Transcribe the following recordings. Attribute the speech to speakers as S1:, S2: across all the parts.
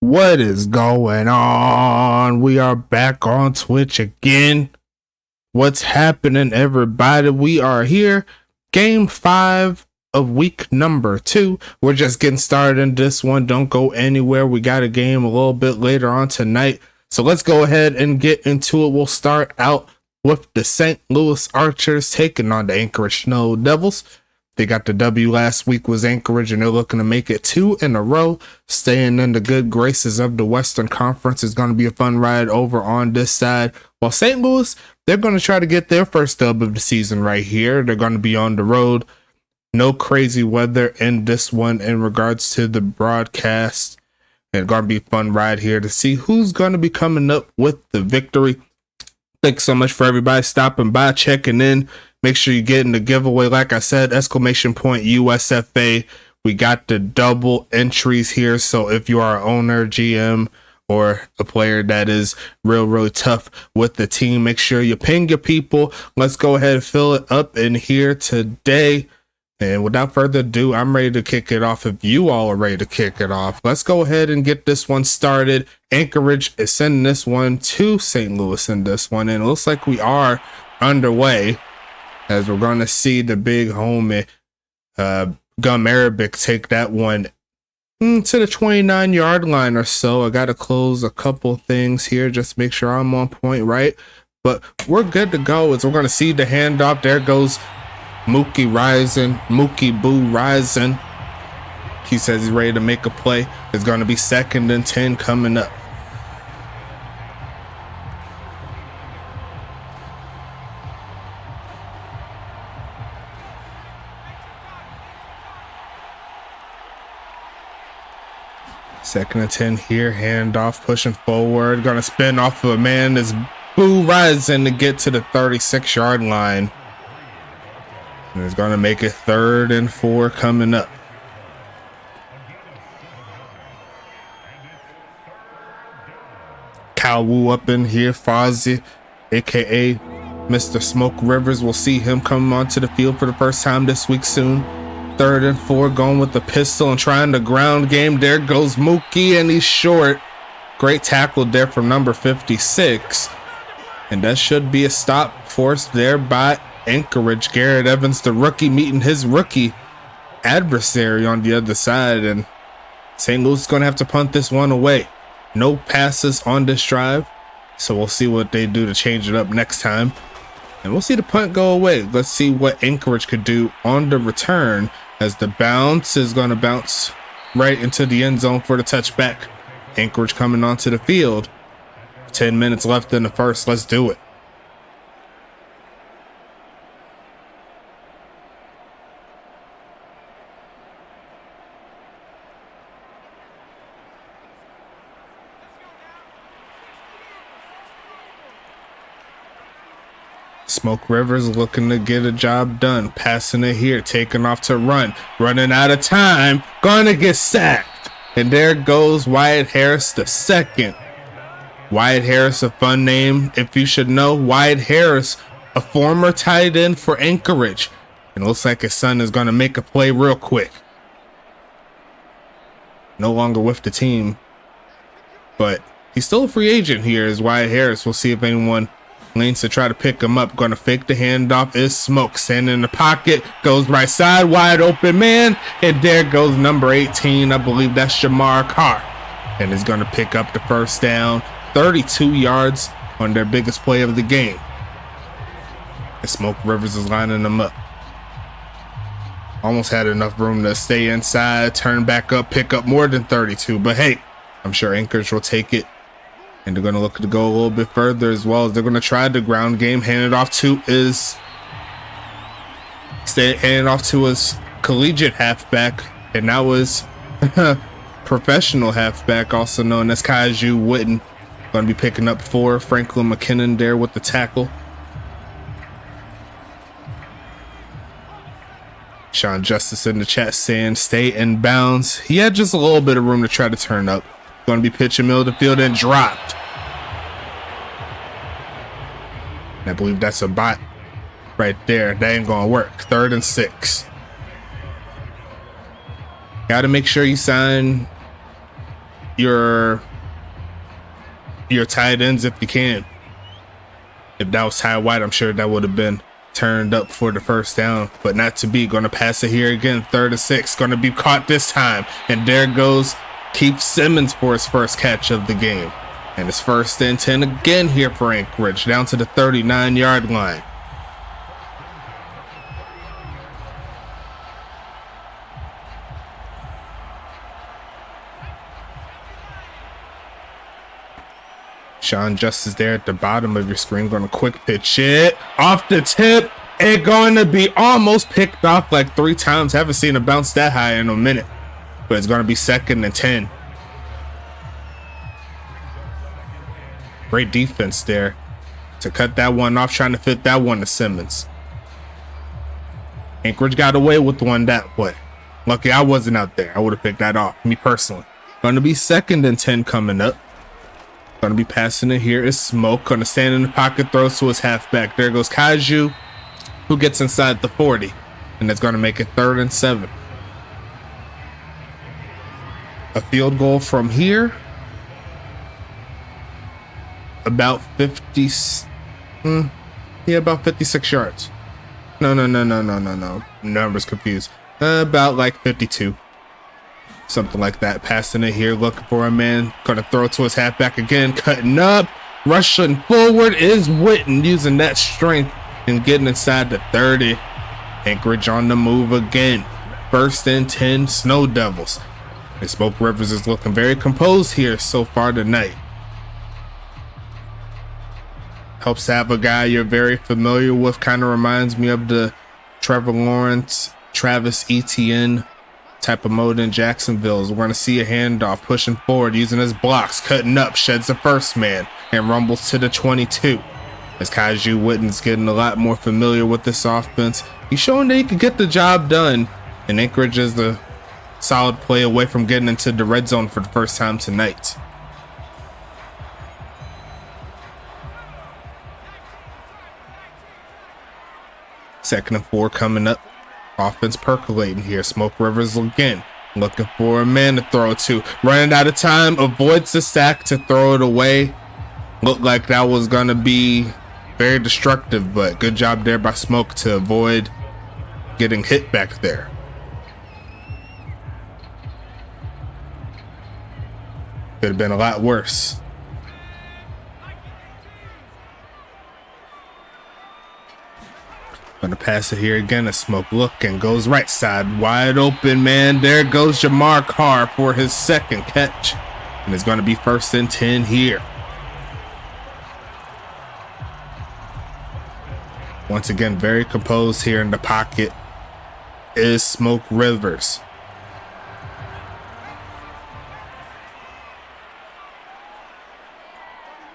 S1: What is going on? We are back on Twitch again. What's happening, everybody? We are here. Game 5 of week number 2. We're just getting started in this one. Don't go anywhere. We got a game a little bit later on tonight. So let's go ahead and get into it. We'll start out with the St. Louis Archers taking on the Anchorage Snow Devils. They got the W last week was Anchorage, and they're looking to make it 2 in a row. Staying in the good graces of the Western Conference is going to be a fun ride over on this side. While St. Louis, they're going to try to get their first dub of the season right here. They're going to be on the road. No crazy weather in this one in regards to the broadcast. It's going to be a fun ride here to see who's going to be coming up with the victory. Thanks so much for everybody stopping by, checking in. Make sure you get in the giveaway. Like I said, exclamation point USFA. We got the double entries here. So if you are an owner, GM, or a player that is really tough with the team, make sure you ping your people. Let's go ahead and fill it up in here today. And without further ado, I'm ready to kick it off. If you all are ready to kick it off, let's go ahead and get this one started. Anchorage is sending this one to St. Louis in this one. And it looks like we are underway, as we're going to see the big homie Gum Arabic take that one to the 29-yard line or so. I got to close a couple things here just to make sure I'm on point, right? But we're good to go as we're going to see the handoff. There goes Mookie Rising, Mookie Boo Rising. He says he's ready to make a play. It's going to be 2nd and 10 coming up. Second and 10 here, handoff, pushing forward, gonna spin off of a man that's Boo Rising to get to the 36-yard line. And it's gonna make it 3rd and 4 coming up. Kyle Wu up in here, Fozzie, aka Mr. Smoke Rivers. We'll see him come onto the field for the first time this week soon. 3rd and 4, going with the pistol and trying the ground game. There goes Mookie, and he's short. Great tackle there from number 56. And that should be a stop forced there by Anchorage. Garrett Evans, the rookie, meeting his rookie adversary on the other side. And St. Louis is going to have to punt this one away. No passes on this drive. So we'll see what they do to change it up next time. And we'll see the punt go away. Let's see what Anchorage could do on the return, as the bounce is going to bounce right into the end zone for the touchback. Anchorage coming onto the field. 10 minutes left in the first. Let's do it. Smoke Rivers looking to get a job done. Passing it here, taking off to run. Running out of time. Gonna get sacked. And there goes Wyatt Harris the second. Wyatt Harris, a fun name if you should know. Wyatt Harris, a former tight end for Anchorage. And it looks like his son is gonna make a play real quick. No longer with the team, but he's still a free agent here as Wyatt Harris. We'll see if anyone lanes to try to pick him up. Gonna fake the handoff is Smoke. Standing in the pocket. Goes right side. Wide open man. And there goes number 18. I believe that's Jamar Carr. And is gonna pick up the first down. 32 yards on their biggest play of the game. And Smoke Rivers is lining them up. Almost had enough room to stay inside. Turn back up. Pick up more than 32. But hey, I'm sure Anchorage will take it. And they're going to look to go a little bit further as well, as they're going to try the ground game. Hand it off to his collegiate halfback. And that was professional halfback, also known as Kaiju Witten. Going to be picking up 4. Franklin McKinnon there with the tackle. Sean Justice in the chat saying stay in bounds. He had just a little bit of room to try to turn up. Going to be pitching middle of the field and dropped. And I believe that's a bot right there. That ain't going to work. 3rd and 6. Got to make sure you sign your tight ends if you can. If that was Ty White, I'm sure that would have been turned up for the first down, but not to be. Going to pass it here again, 3rd and 6. Going to be caught this time, and there goes Keith Simmons for his first catch of the game. And it's 1st and 10 again here for Anchorage, down to the 39-yard line. Sean Justice there at the bottom of your screen. Going to quick pitch it off the tip. It's going to be almost picked off like 3 times. Haven't seen a bounce that high in a minute. But it's going to be 2nd and 10. Great defense there to cut that one off, trying to fit that one to Simmons. Anchorage got away with one that way. Lucky I wasn't out there. I would have picked that off, me personally. Going to be 2nd and 10 coming up. Going to be passing it here is Smoke. Going to stand in the pocket, throws to his halfback. There goes Kaiju, who gets inside the 40. And it's going to make it 3rd and 7. A field goal from here. About 50. About 56 yards. No. Numbers confused. About like 52. Something like that. Passing it here, looking for a man. Gonna throw it to his halfback again. Cutting up. Rushing forward is Witten, using that strength and getting inside the 30. Anchorage on the move again. 1st and 10, Snow Devils. And Smoke Rivers is looking very composed here so far tonight. Helps have a guy you're very familiar with. Kind of reminds me of the Trevor Lawrence, Travis Etienne type of mode in Jacksonville. We're going to see a handoff, pushing forward, using his blocks, cutting up, sheds the first man, and rumbles to the 22. As Kaiju Witten's getting a lot more familiar with this offense, he's showing that he can get the job done, and Anchorage is a solid play away from getting into the red zone for the first time tonight. Second and 4 coming up. Offense percolating here. Smoke Rivers again, looking for a man to throw to. Running out of time, avoids the sack to throw it away. Looked like that was going to be very destructive, but good job there by Smoke to avoid getting hit back there. Could have been a lot worse. Gonna pass it here again. A Smoke looking, goes right side, wide open, man. There goes Jamar Carr for his 2nd catch. And it's gonna be 1st and 10 here. Once again, very composed here in the pocket is Smoke Rivers.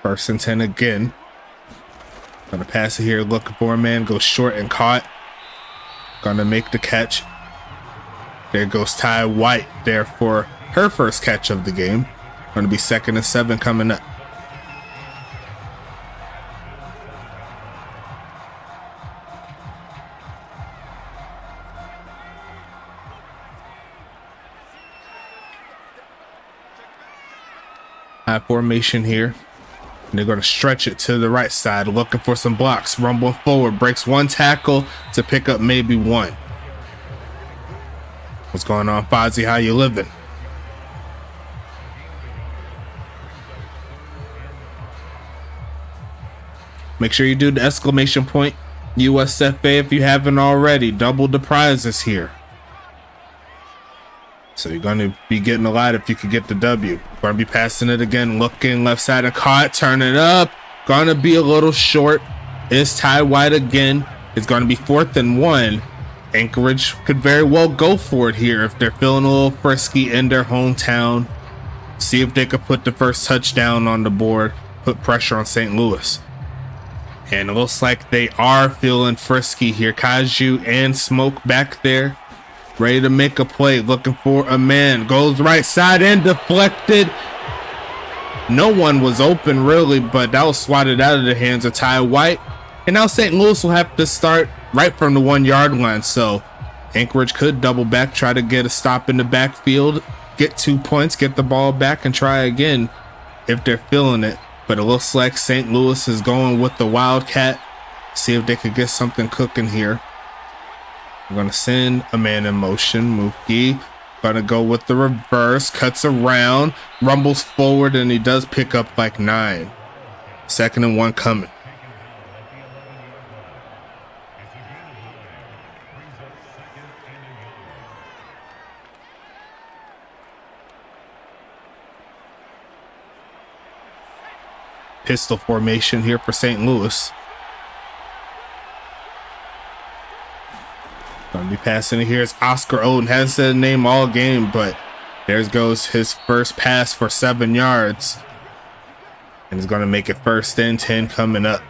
S1: First and 10 again. Gonna pass it here, looking for a man, goes short and caught. Gonna make the catch. There goes Ty White there for her first catch of the game. Gonna be 2nd and 7 coming up. High formation here. And they're going to stretch it to the right side, looking for some blocks. Rumbling forward, breaks one tackle to pick up maybe one. What's going on, Fozzie? How you living? Make sure you do the exclamation point USFA if you haven't already. Double the prizes here. So you're going to be getting a lot if you could get the W. Going to be passing it again, looking left side and caught, turn it up. Going to be a little short. It's Ty White again. It's going to be 4th and 1. Anchorage could very well go for it here if they're feeling a little frisky in their hometown. See if they could put the first touchdown on the board, put pressure on St. Louis. And it looks like they are feeling frisky here. Kaiju and Smoke back there, ready to make a play, looking for a man. Goes right side and deflected. No one was open really, but that was swatted out of the hands of Ty White. And now St. Louis will have to start right from the 1 yard line. So Anchorage could double back, try to get a stop in the backfield. get 2 points, get the ball back, and try again if they're feeling it. But it looks like St. Louis is going with the Wildcat. See if they could get something cooking here. I'm going to send a man in motion. Mookie going to go with the reverse. Cuts around. Rumbles forward, and he does pick up like 9. 2nd and 1 coming. Pistol formation here for St. Louis. Gonna be passing it here. It's Oscar Oden. Hasn't said the name all game, but there goes his first pass for 7 yards. And he's gonna make it 1st and 10 coming up.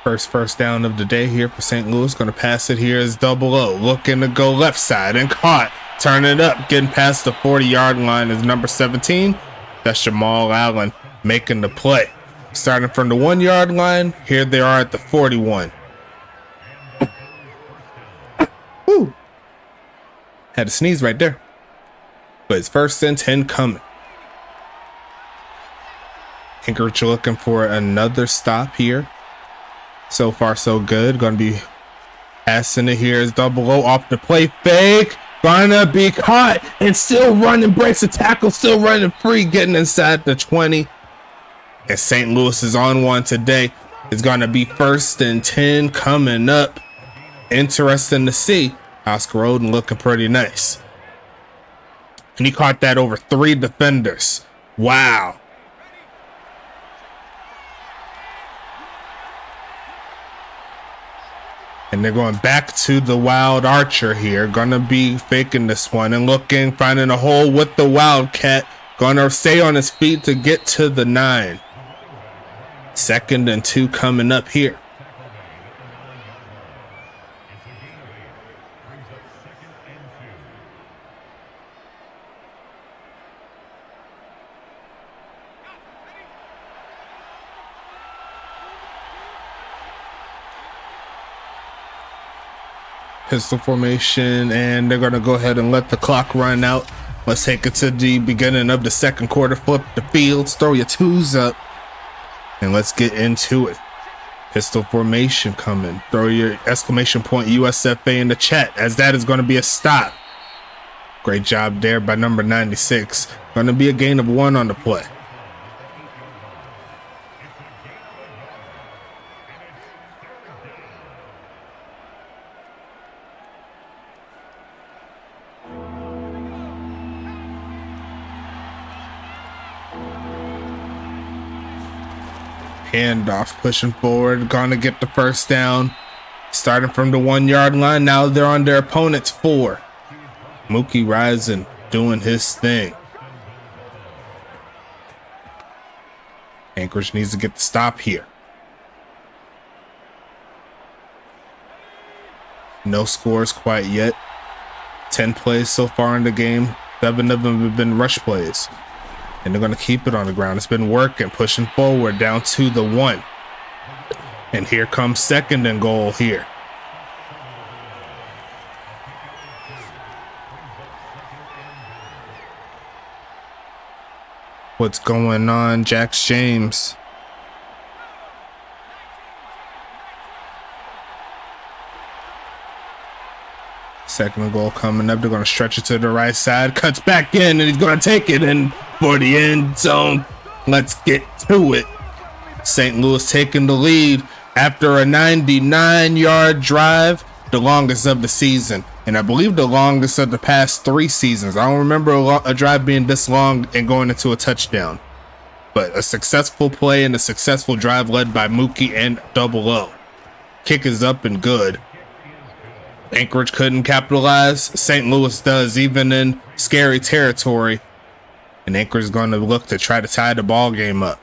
S1: First down of the day here for St. Louis. Going to pass it here is Double O. Looking to go left side and caught. Turn it up. Getting past the 40-yard line is number 17. That's Jamal Allen making the play. Starting from the 1-yard line. Here they are at the 41. Woo. Had to sneeze right there. But it's 1st and 10 coming. Anchorage looking for another stop here. So far, so good. Gonna be passing it here is Double O off the play fake. Gonna be caught and still running, breaks the tackle, still running free, getting inside the 20. And St. Louis is on one today. It's gonna be 1st and 10 coming up. Interesting to see. Oscar Oden looking pretty nice. And he caught that over 3 defenders. Wow. And they're going back to the Wild Archer here. Gonna be faking this one and looking, finding a hole with the Wildcat. Gonna stay on his feet to get to the 9. 2nd and 2 coming up here. Pistol formation, and they're going to go ahead and let the clock run out. Let's take it to the beginning of the 2nd quarter. Flip the fields, throw your 2s up, and let's get into it. Pistol formation coming. Throw your exclamation point USFA in the chat, as that is going to be a stop. Great job there by number 96. Going to be a gain of 1 on the play. Handoff, pushing forward, gonna get the 1st down. Starting from the 1-yard line, now they're on their opponent's 4. Mookie rising, doing his thing. Anchorage needs to get the stop here. No scores quite yet. 10 plays so far in the game. 7 of them have been rush plays. And they're going to keep it on the ground. It's been working, pushing forward down to the 1. And here comes 2nd and goal here. What's going on, Jax James? Second goal coming up. They're going to stretch it to the right side. Cuts back in, and he's going to take it in for the end zone. Let's get to it. St. Louis taking the lead after a 99-yard drive, the longest of the season. And I believe the longest of the past 3 seasons. I don't remember a drive being this long and going into a touchdown. But a successful play and a successful drive led by Mookie and Double O. Kick is up and good. Anchorage couldn't capitalize. St. Louis does, even in scary territory. And Anchorage is going to look to try to tie the ball game up.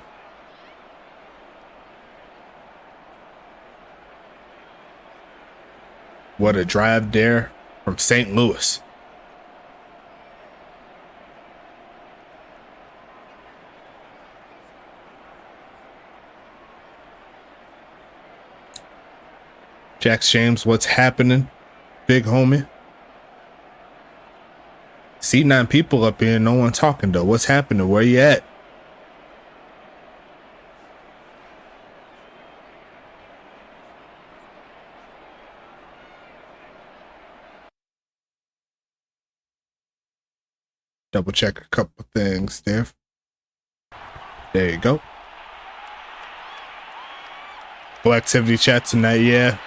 S1: What a drive there from St. Louis. Jax James, what's happening? Big homie. See 9 people up here, no one talking though. What's happening? Where you at? Double check a couple things there. There you go. Full activity chat tonight, yeah.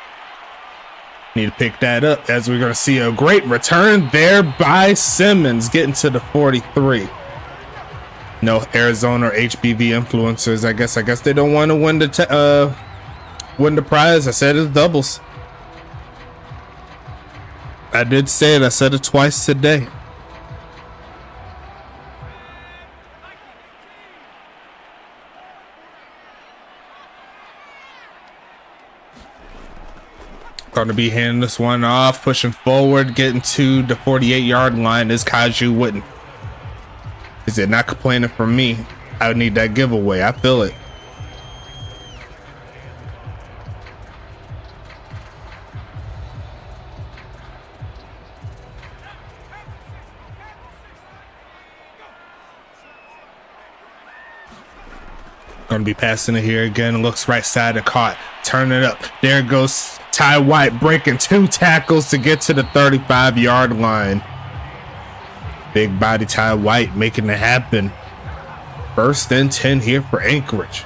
S1: Need to pick that up as we're going to see a great return there by Simmons getting to the 43. No Arizona or HBV influencers. I guess they don't want to win the prize. I said it's doubles. I did say it. I said it twice today. Going to be handing this one off, pushing forward, getting to the 48-yard line is Kaju Witten. Is it not complaining for me? I need that giveaway. I feel it. Going to be passing it here again. Looks right side of caught. Turn it up. There goes Ty White breaking 2 tackles to get to the 35-yard line. Big body Ty White making it happen. 1st and 10 here for Anchorage.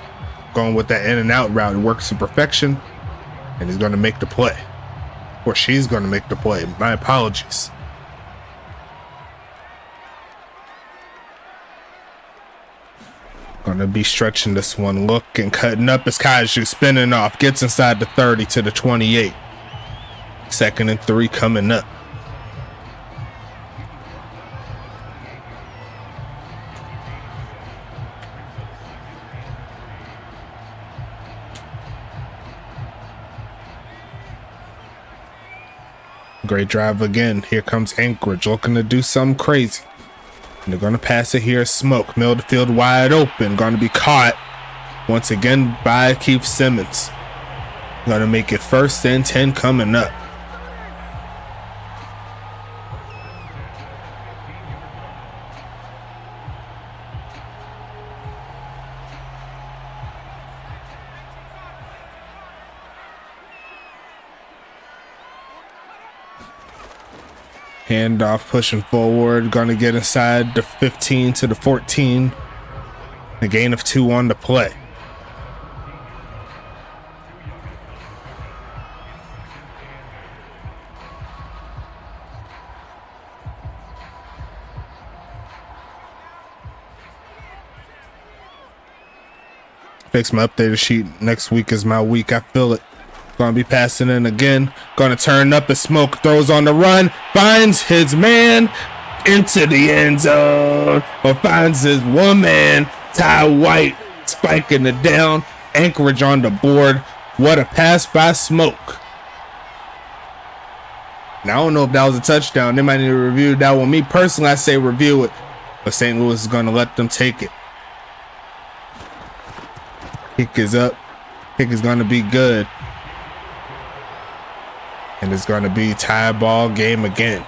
S1: Going with that in and out route. It works to perfection. And he's going to make the play. Or she's going to make the play. My apologies. Going to be stretching this one. Looking, cutting up as Kaju spinning off. Gets inside the 30 to the 28. 2nd and 3 coming up. Great drive again. Here comes Anchorage looking to do something crazy. And they're going to pass it here. Smoke. Middle of the field wide open. Going to be caught once again by Keith Simmons. Going to make it 1st and 10 coming up. Handoff pushing forward. Going to get inside the 15 to the 14. A gain of 2 on the play. Fix my updated sheet. Next week is my week. I feel it. Gonna be passing in again. Gonna turn up as Smoke throws on the run. Finds his man into the end zone. Or finds his woman. Ty White spiking it down. Anchorage on the board. What a pass by Smoke. Now I don't know if that was a touchdown. They might need to review that one. Me personally, I say review it. But St. Louis is gonna let them take it. Kick is up. Kick is gonna be good. And it's going to be tie ball game again.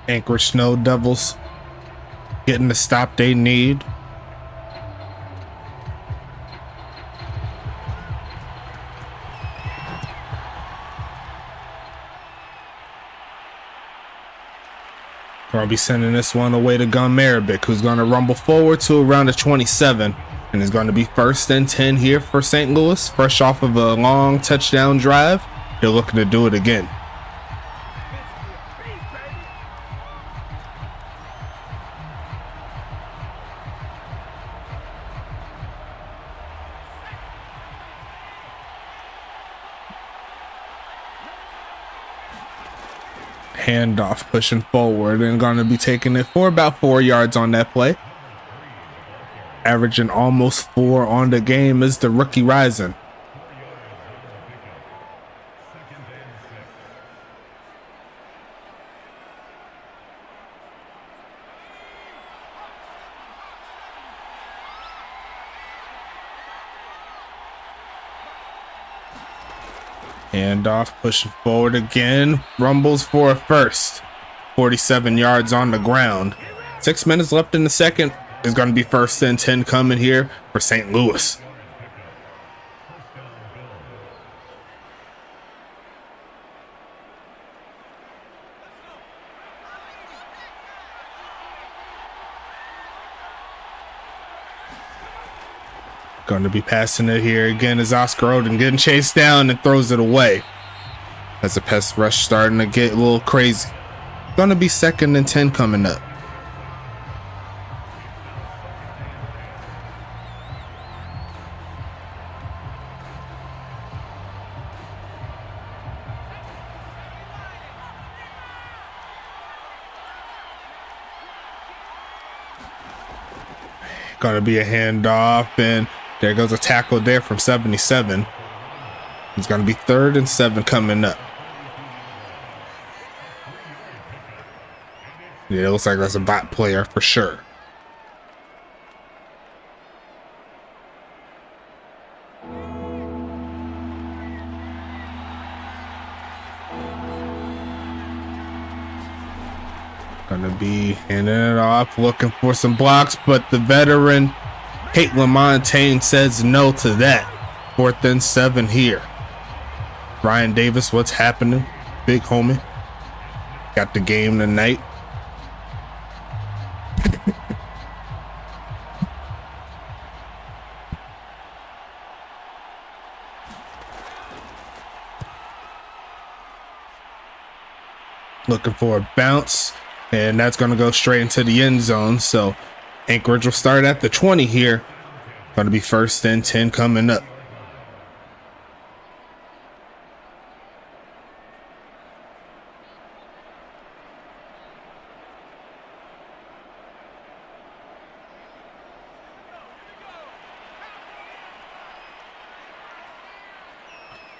S1: Anchorage Snow Devils getting the stop they need. I'll be sending this one away to Gun Marabic, who's going to rumble forward to around the 27. And it's going to be 1st and 10 here for St. Louis. Fresh off of a long touchdown drive. They're looking to do it again. Handoff pushing forward and going to be taking it for about 4 yards on that play. Averaging almost 4 on the game is the rookie rising. Handoff pushing forward again. Rumbles for a first. 47 yards on the ground. 6 minutes left in the second. Is going to be 1st and 10 coming here for St. Louis. Going to be passing it here again as Oscar Odin getting chased down and throws it away. As the pass rush starting to get a little crazy. Going to be 2nd and 10 coming up. Going to be a handoff, and there goes a tackle there from 77. It's going to be 3rd and 7 coming up. Yeah, it looks like that's a bot player for sure. Gonna be handing it off, looking for some blocks, but the veteran Caitlin Montaigne says no to that. 4th and 7 here. Ryan Davis, what's happening? Big homie. Got the game tonight. Looking for a bounce. And that's going to go straight into the end zone. So Anchorage will start at the 20 here. Going to be 1st and 10 coming up.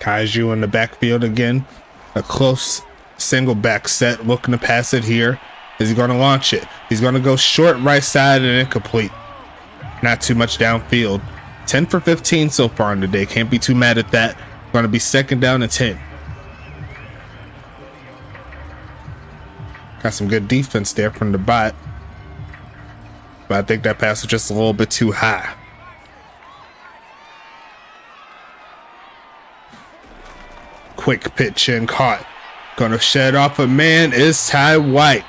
S1: Kaiju in the backfield again. A close single back set, looking to pass it here. Is he going to launch it? He's going to go short right side and incomplete. Not too much downfield. 10 for 15 so far in the day. Can't be too mad at that. Going to be 2nd down and 10. Got some good defense there from the bot. But I think that pass was just a little bit too high. Quick pitch and caught. Gonna shed off a man is Ty White.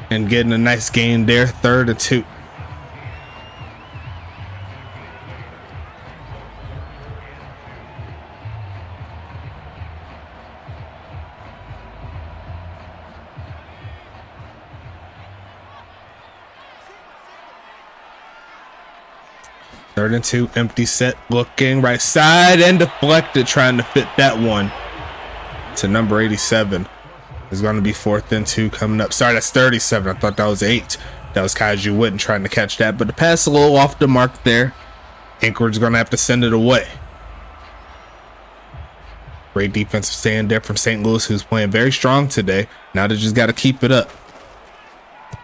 S1: And getting a nice gain there. 3rd and 2. Third and 2, empty set, looking right side and deflected, trying to fit that one to number 87. It's going to be 4th and 2 coming up. Sorry, that's 37. I thought that was 8. That was Kaiju Witten trying to catch that, but the pass a little off the mark there. Anchorage is going to have to send it away. Great defensive stand there from St. Louis, who's playing very strong today. Now they just got to keep it up.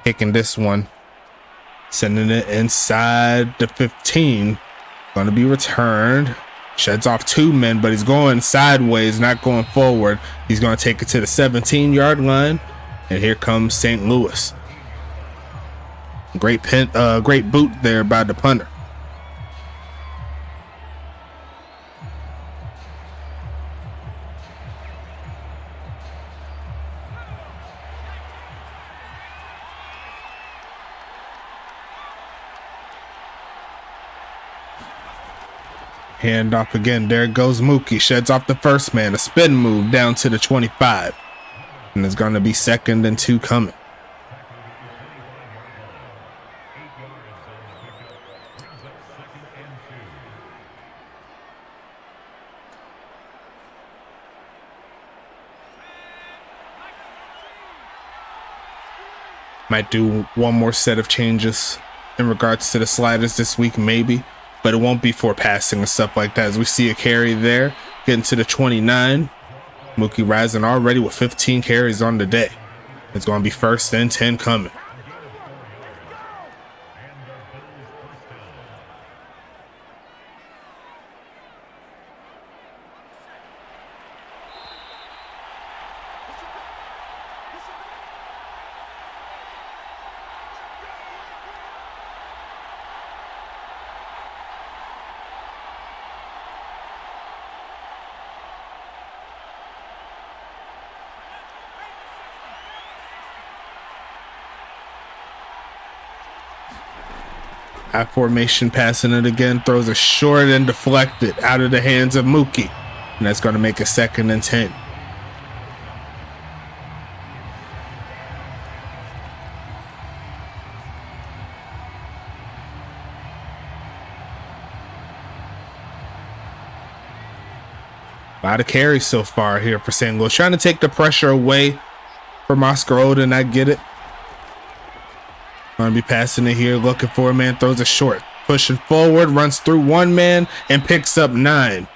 S1: Kicking this one. Sending it inside the 15. Going to be returned. Sheds off 2 men, but he's going sideways, not going forward. He's going to take it to the 17-yard line. And here comes St. Louis. Great boot there by the punter. Hand off again. There goes Mookie. Sheds off the first man. A spin move down to the 25. And it's going to be 2nd and 2 coming. Might do one more set of changes in regards to the sliders this week, maybe, but it won't be for passing and stuff like that. As we see a carry there, getting to the 29. Mookie rising already with 15 carries on the day. It's going to be 1st and 10 coming. High formation, passing it again, throws a short and deflected out of the hands of Mookie. And that's going to make a 2nd and 10. A lot of carries so far here for St. Louis. Trying to take the pressure away from Oscar Oden. I get it. Going to be passing it here, looking for a man, throws a short, pushing forward, runs through one man and picks up 9.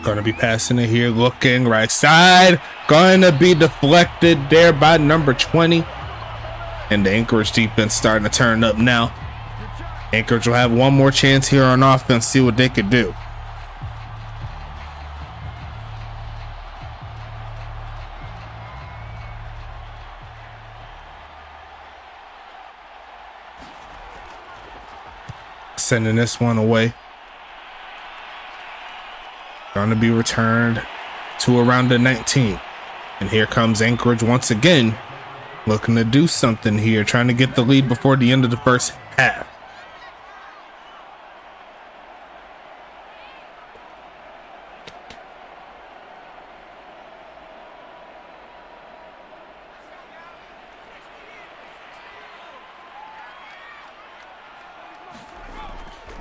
S1: Going to be passing it here, looking right side. Going to be deflected there by number 20. And the Anchorage defense starting to turn up now. Anchorage will have one more chance here on offense, see what they could do. Sending this one away. Going to be returned to around the 19. And here comes Anchorage once again, looking to do something here, trying to get the lead before the end of the first half.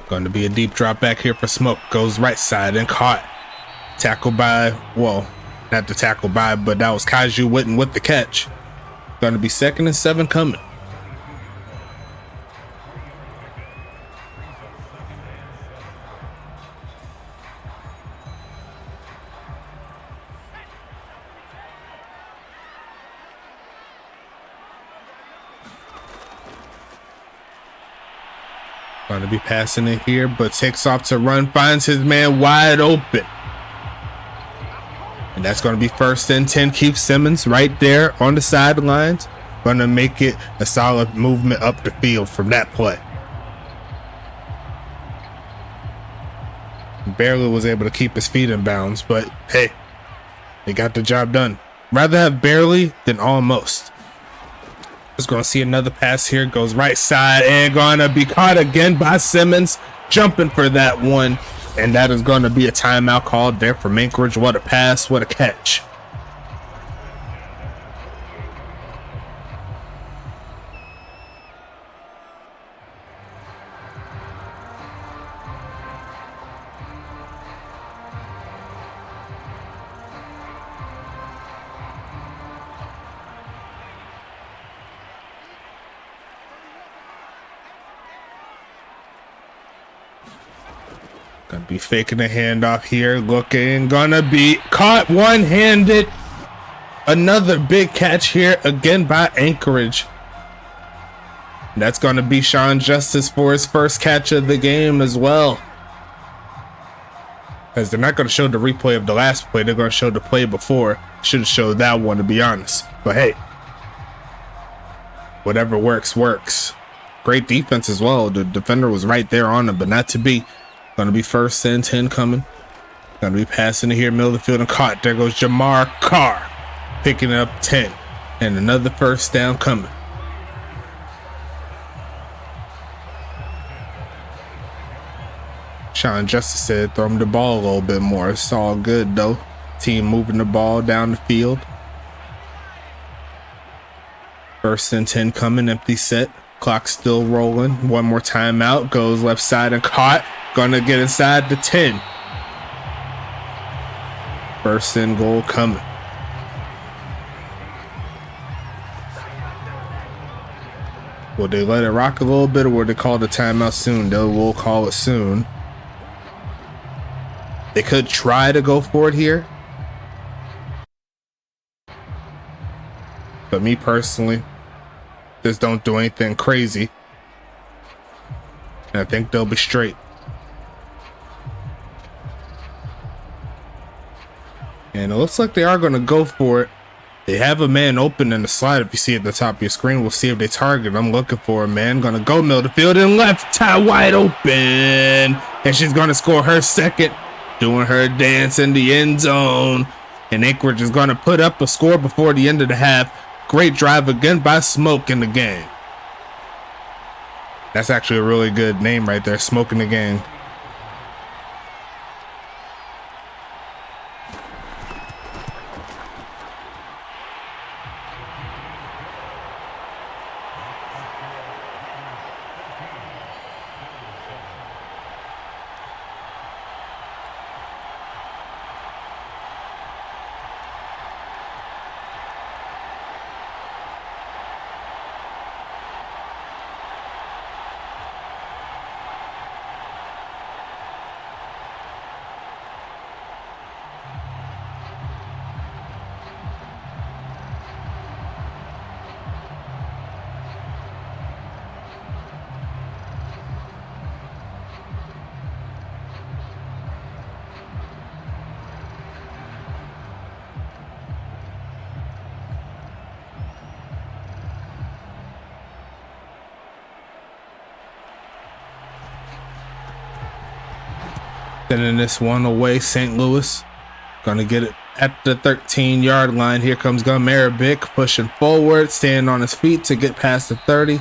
S1: Going to be a deep drop back here for Smoke. Goes right side and caught. Tackled by, well, not the tackle by, but that was Kaiju Witten with the catch. Going to be 2nd and 7 coming. Going to be passing it here, but takes off to run, finds his man wide open. And that's going to be 1st and 10. Keith Simmons right there on the sidelines. Going to make it a solid movement up the field from that play. Barely was able to keep his feet in bounds, but hey, they got the job done. Rather have barely than almost. Just going to see another pass here. Goes right side and going to be caught again by Simmons. Jumping for that one. And that is going to be a timeout called there from Anchorage. What a pass, what a catch. Gonna be faking a handoff here, looking, gonna be caught one-handed. Another big catch here again by Anchorage. And that's gonna be Sean Justice for his first catch of the game as well. Because they're not gonna show the replay of the last play, they're gonna show the play before. Should have showed that one, to be honest. But hey, whatever works, works. Great defense as well. The defender was right there on him, but not to be. Gonna be 1st and 10 coming. Gonna be passing it here, middle of the field and caught. There goes Jamar Carr, picking up 10. And another 1st down coming. Sean Justice said throw him the ball a little bit more. It's all good though. Team moving the ball down the field. 1st and 10 coming, empty set. Clock still rolling. One more timeout. Goes left side and caught. Gonna get inside the 10. 1st and goal coming. Will they let it rock a little bit, or will they call the timeout soon? They will call it soon. They could try to go for it here. But me personally, just don't do anything crazy. And I think they'll be straight. And it looks like they are going to go for it. They have a man open in the slide. If you see at the top of your screen, we'll see if they target. I'm looking for a man. Gonna go middle of the field and left tie wide open. And she's gonna score her second, doing her dance in the end zone. And Anchorage is gonna put up a score before the end of the half. Great drive again by Smoke in the game. That's actually a really good name right there, Smoke in the game. Sending this one away, St. Louis. Gonna get it at the 13-yard line. Here comes Gumarabic pushing forward, staying on his feet to get past the 30.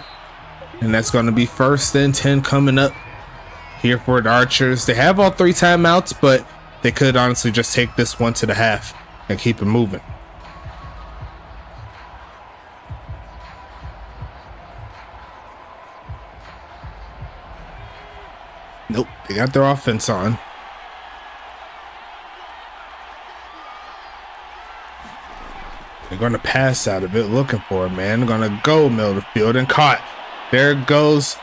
S1: And that's gonna be 1st and 10 coming up here for the Archers. They have all 3 timeouts, but they could honestly just take this one to the half and keep it moving. Nope, they got their offense on. They're going to pass out of it, looking for it, man. They're going to go middle of the field and caught. There goes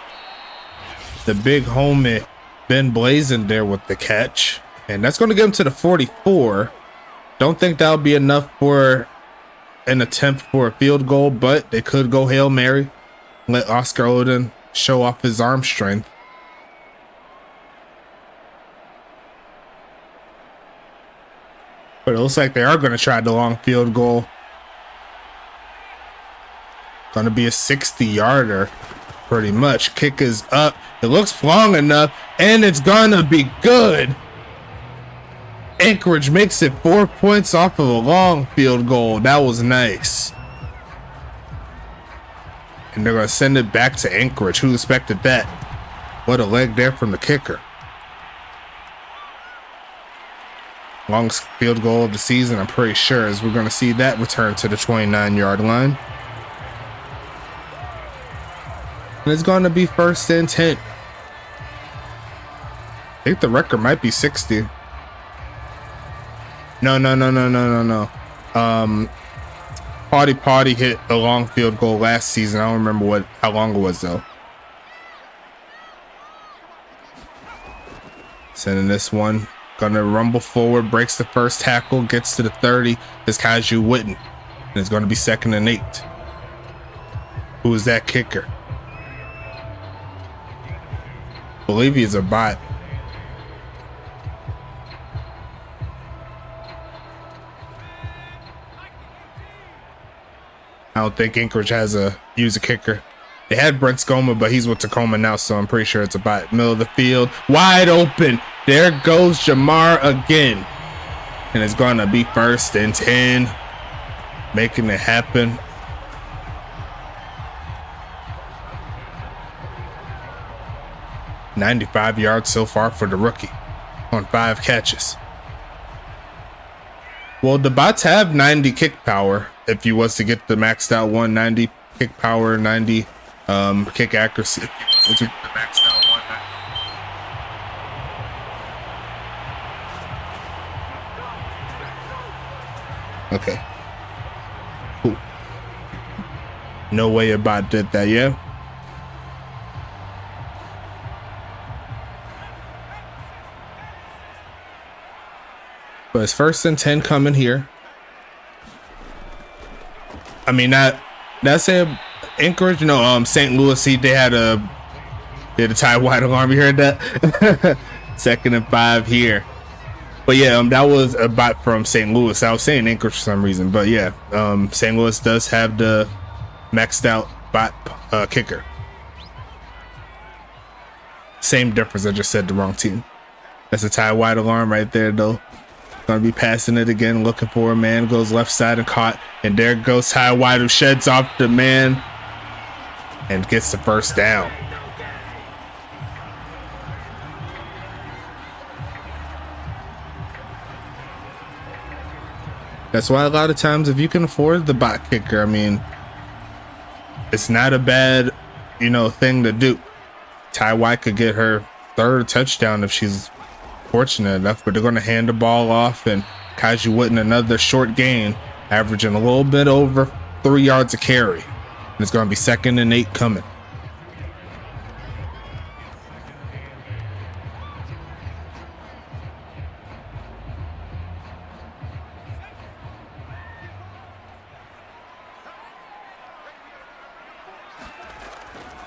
S1: the big homie, Ben Blazin there with the catch. And that's going to get him to the 44. Don't think that'll be enough for an attempt for a field goal, but they could go Hail Mary. Let Oscar Oden show off his arm strength. But it looks like they are going to try the long field goal. Going to be a 60-yarder, pretty much. Kick is up. It looks long enough, and it's going to be good. Anchorage makes it 4 points off of a long field goal. That was nice. And they're going to send it back to Anchorage. Who expected that? What a leg there from the kicker. Longest field goal of the season, I'm pretty sure, as we're going to see that return to the 29-yard line. And it's going to be 1st and 10. I think the record might be 60. No. Potty hit a long field goal last season. I don't remember how long it was, though. Sending this one. Gonna rumble forward, breaks the first tackle, gets to the 30. It's Kaiju Witten. And it's gonna be 2nd and 8. Who is that kicker? I believe he's a bot. I don't think Anchorage has a kicker. They had Brent Scoma, but he's with Tacoma now, so I'm pretty sure it's a bot. Middle of the field, wide open. There goes Jamar again. And it's gonna be 1st and 10. Making it happen. $95 yards so far for the rookie on 5 catches. Well, the bots have 90 kick power. If you was to get the maxed out 190 kick power, 90 kick accuracy. Which is the maxed out 190. Okay. Cool. No way your bot did that, yeah? But it's 1st and 10 coming here. I mean, that's a Anchorage, no, St. Louis, they had a tie wide alarm. You heard that? 2nd and 5 here. But yeah, that was a bot from St. Louis. I was saying Anchorage for some reason, but yeah, St. Louis does have the maxed out bot kicker. Same difference. I just said the wrong team. That's a tie wide alarm right there, though. Gonna be passing it again, looking for a man, goes left side and caught, and there goes Ty White, who sheds off the man and gets the 1st down. That's why a lot of times, if you can afford the bot kicker, I mean, it's not a bad, thing to do. Ty White could get her 3rd touchdown if she's fortunate enough, but they're going to hand the ball off, and Kaiju Witten another short gain, averaging a little bit over 3 yards a carry. And it's going to be 2nd and 8 coming.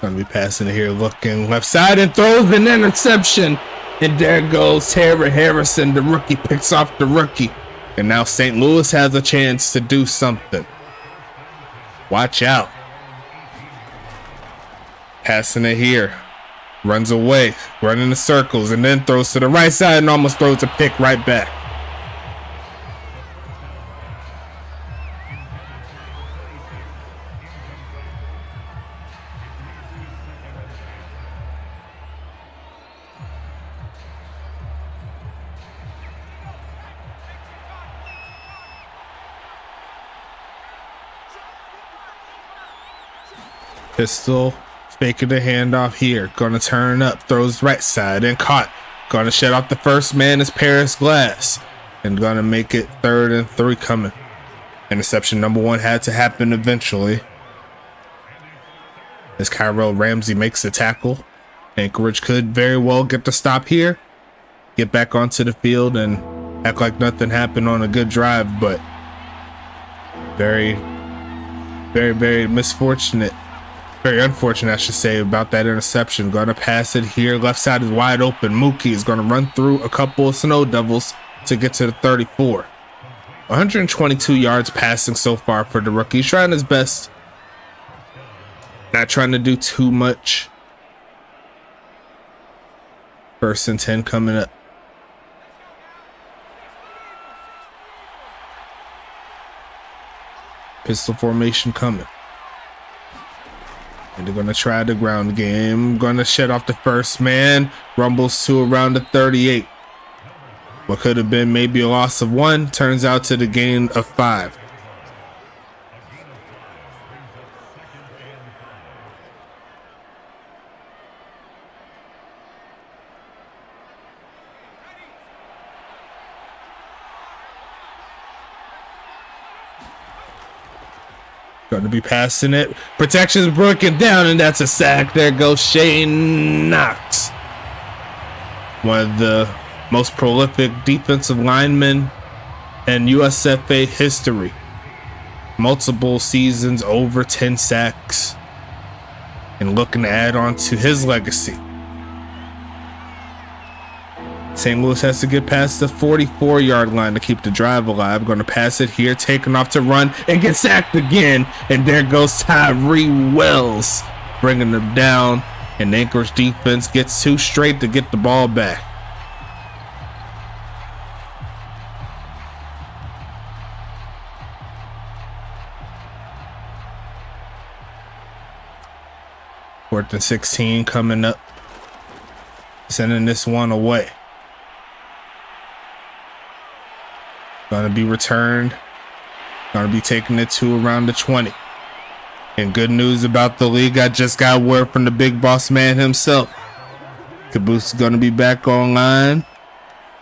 S1: Going to be passing it here, looking left side, and throws an interception. And there goes Terry Harrison. The rookie picks off the rookie. And now St. Louis has a chance to do something. Watch out. Passing it here. Runs away. Running the circles. And then throws to the right side and almost throws a pick right back. Pistol, faking the handoff here. Gonna turn up, throws right side and caught. Gonna shut off the first man is Paris Glass. And gonna make it 3rd and 3 coming. Interception number 1 had to happen eventually. As Kyrell Ramsey makes the tackle. Anchorage could very well get the stop here. Get back onto the field and act like nothing happened on a good drive, but very, very, very misfortunate. Very unfortunate, I should say, about that interception. Gonna pass it here. Left side is wide open. Mookie is gonna run through a couple of Snow Devils to get to the 34. 122 yards passing so far for the rookie. He's trying his best. Not trying to do too much. 1st and 10 coming up. Pistol formation coming. And they're going to try the ground game. Going to shut off the first man. Rumbles to around the 38. What could have been maybe a loss of 1 turns out to the gain of 5. Going to be passing it. Protection's broken down, and that's a sack. There goes Shane Knox. One of the most prolific defensive linemen in USFA history. Multiple seasons, over 10 sacks. And looking to add on to his legacy. St. Louis has to get past the 44-yard line to keep the drive alive. Going to pass it here, taking off to run, and get sacked again. And there goes Tyree Wells, bringing them down. And the Anchorage defense gets 2 straight to get the ball back. Fourth and 16 coming up. Sending this one away. Gonna be returned. Gonna be taking it to around the 20. And good news about the league, I just got word from the big boss man himself. Caboose is gonna be back online.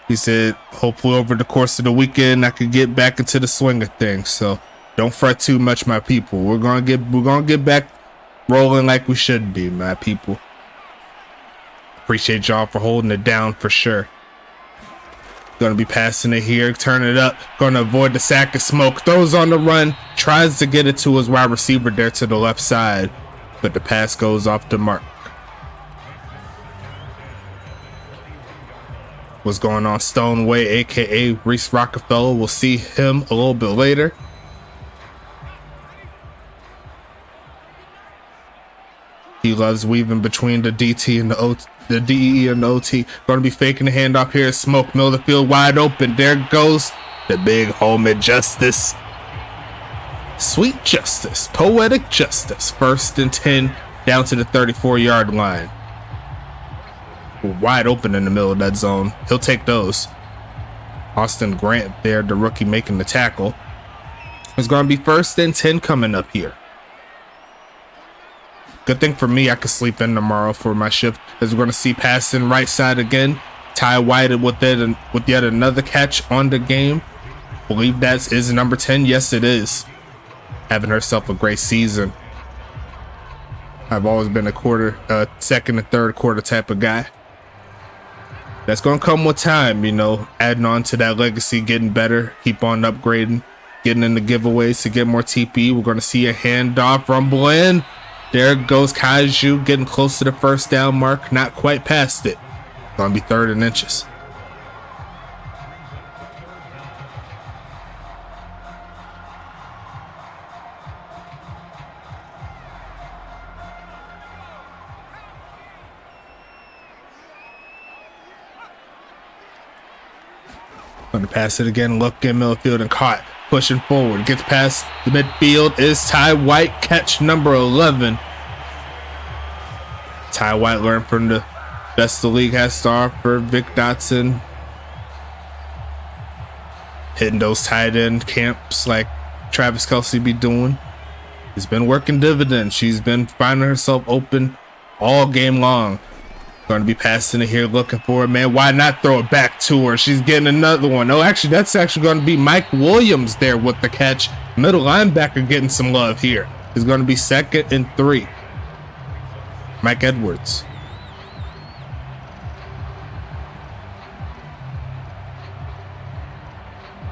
S1: He said hopefully over the course of the weekend I could get back into the swing of things. So don't fret too much, my people. We're gonna get back rolling like we should be, my people. Appreciate y'all for holding it down for sure. Gonna be passing it here, turn it up, gonna avoid the sack of smoke, throws on the run, tries to get it to his wide receiver there to the left side, but the pass goes off the mark. What's going on, Stoneway, aka Reese Rockefeller? We'll see him a little bit later. He loves weaving between the DT and the DE and the OT. Going to be faking the handoff here. Smoke, middle of the field, wide open. There goes the big homie Justice. Sweet justice, poetic justice. 1st and 10 down to the 34-yard line. We're wide open in the middle of that zone. He'll take those. Austin Grant there, the rookie making the tackle. It's going to be 1st and 10 coming up here. Good thing for me, I could sleep in tomorrow for my shift, as we're going to see passing right side again. Ty White with yet another catch on the game. Believe that is number 10. Yes, it is. Having herself a great season. I've always been a second and third quarter type of guy. That's going to come with time, you know, adding on to that legacy, getting better, keep on upgrading, getting in the giveaways to get more TP. We're going to see a handoff, rumble in. There goes Kaiju, getting close to the 1st down mark, not quite past it. Gonna be 3rd and inches. Gonna pass it again, look in midfield and caught. Pushing forward, gets past the midfield is Ty White, catch number 11. Ty White learned from the best the league has to offer, Vic Dotson. Hitting those tight end camps like Travis Kelce be doing. He's been working dividends. She's been finding herself open all game long. Going to be passing it here, looking for it, man. Why not throw it back to her? She's getting another one. Oh, actually, that's actually going to be Mike Williams there with the catch. Middle linebacker getting some love here. It's going to be 2nd and 3. Mike Edwards.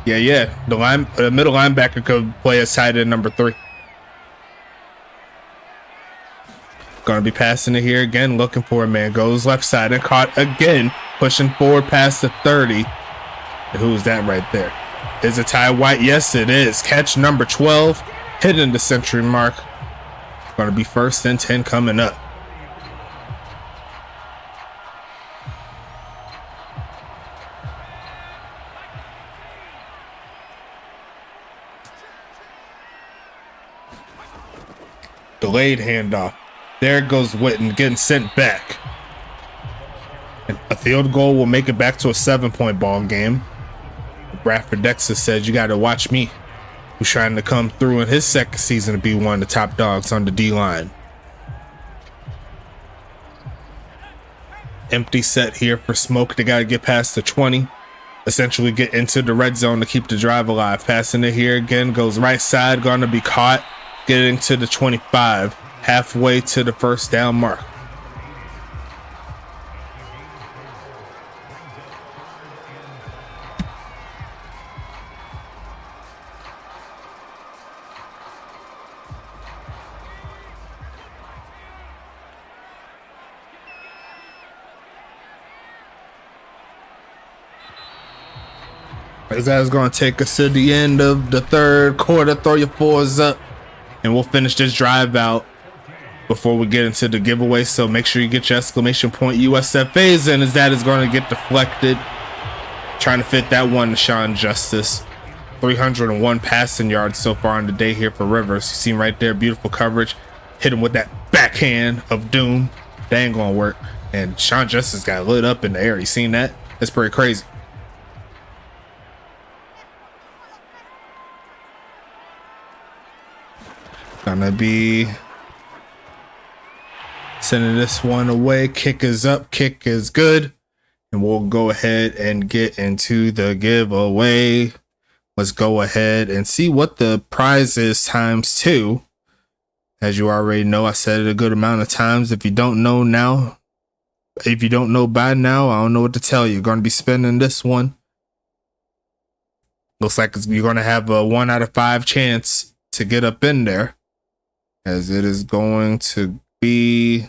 S1: Yeah. The middle linebacker could play as tight end number 3. Gonna be passing it here again, looking for a man. Goes left side and caught again. Pushing forward past the 30. And who's that right there? Is it Ty White? Yes, it is. Catch number 12. Hitting the century mark. Gonna be 1st and 10 coming up. Delayed handoff. There goes Witten, getting sent back. And a field goal will make it back to a 7-point ball game. Bradford Dexter said, you got to watch me. Who's trying to come through in his 2nd season to be one of the top dogs on the D-line. Empty set here for Smoke. They got to get past the 20. Essentially get into the red zone to keep the drive alive. Passing it here again. Goes right side. Going to be caught. Getting to the 25. Halfway to the 1st down mark. As that's going to take us to the end of the 3rd quarter. Throw your 4s up and we'll finish this drive out before we get into the giveaway. So make sure you get your exclamation point USFAs in, as that is going to get deflected. Trying to fit that one to Sean Justice. 301 passing yards so far on the day here for Rivers. You see him right there, beautiful coverage. Hit him with that backhand of doom. That ain't gonna work. And Sean Justice got lit up in the air. You seen that? That's pretty crazy. Gonna be sending this one away. Kick is up, kick is good. And we'll go ahead and get into the giveaway. Let's go ahead and see what the prize is times 2. As you already know, I said it a good amount of times. If you don't know now, if you don't know by now, I don't know what to tell you. You're going to be spending this one. Looks like you're going to have a 1 out of 5 chance to get up in there. As it is going to be...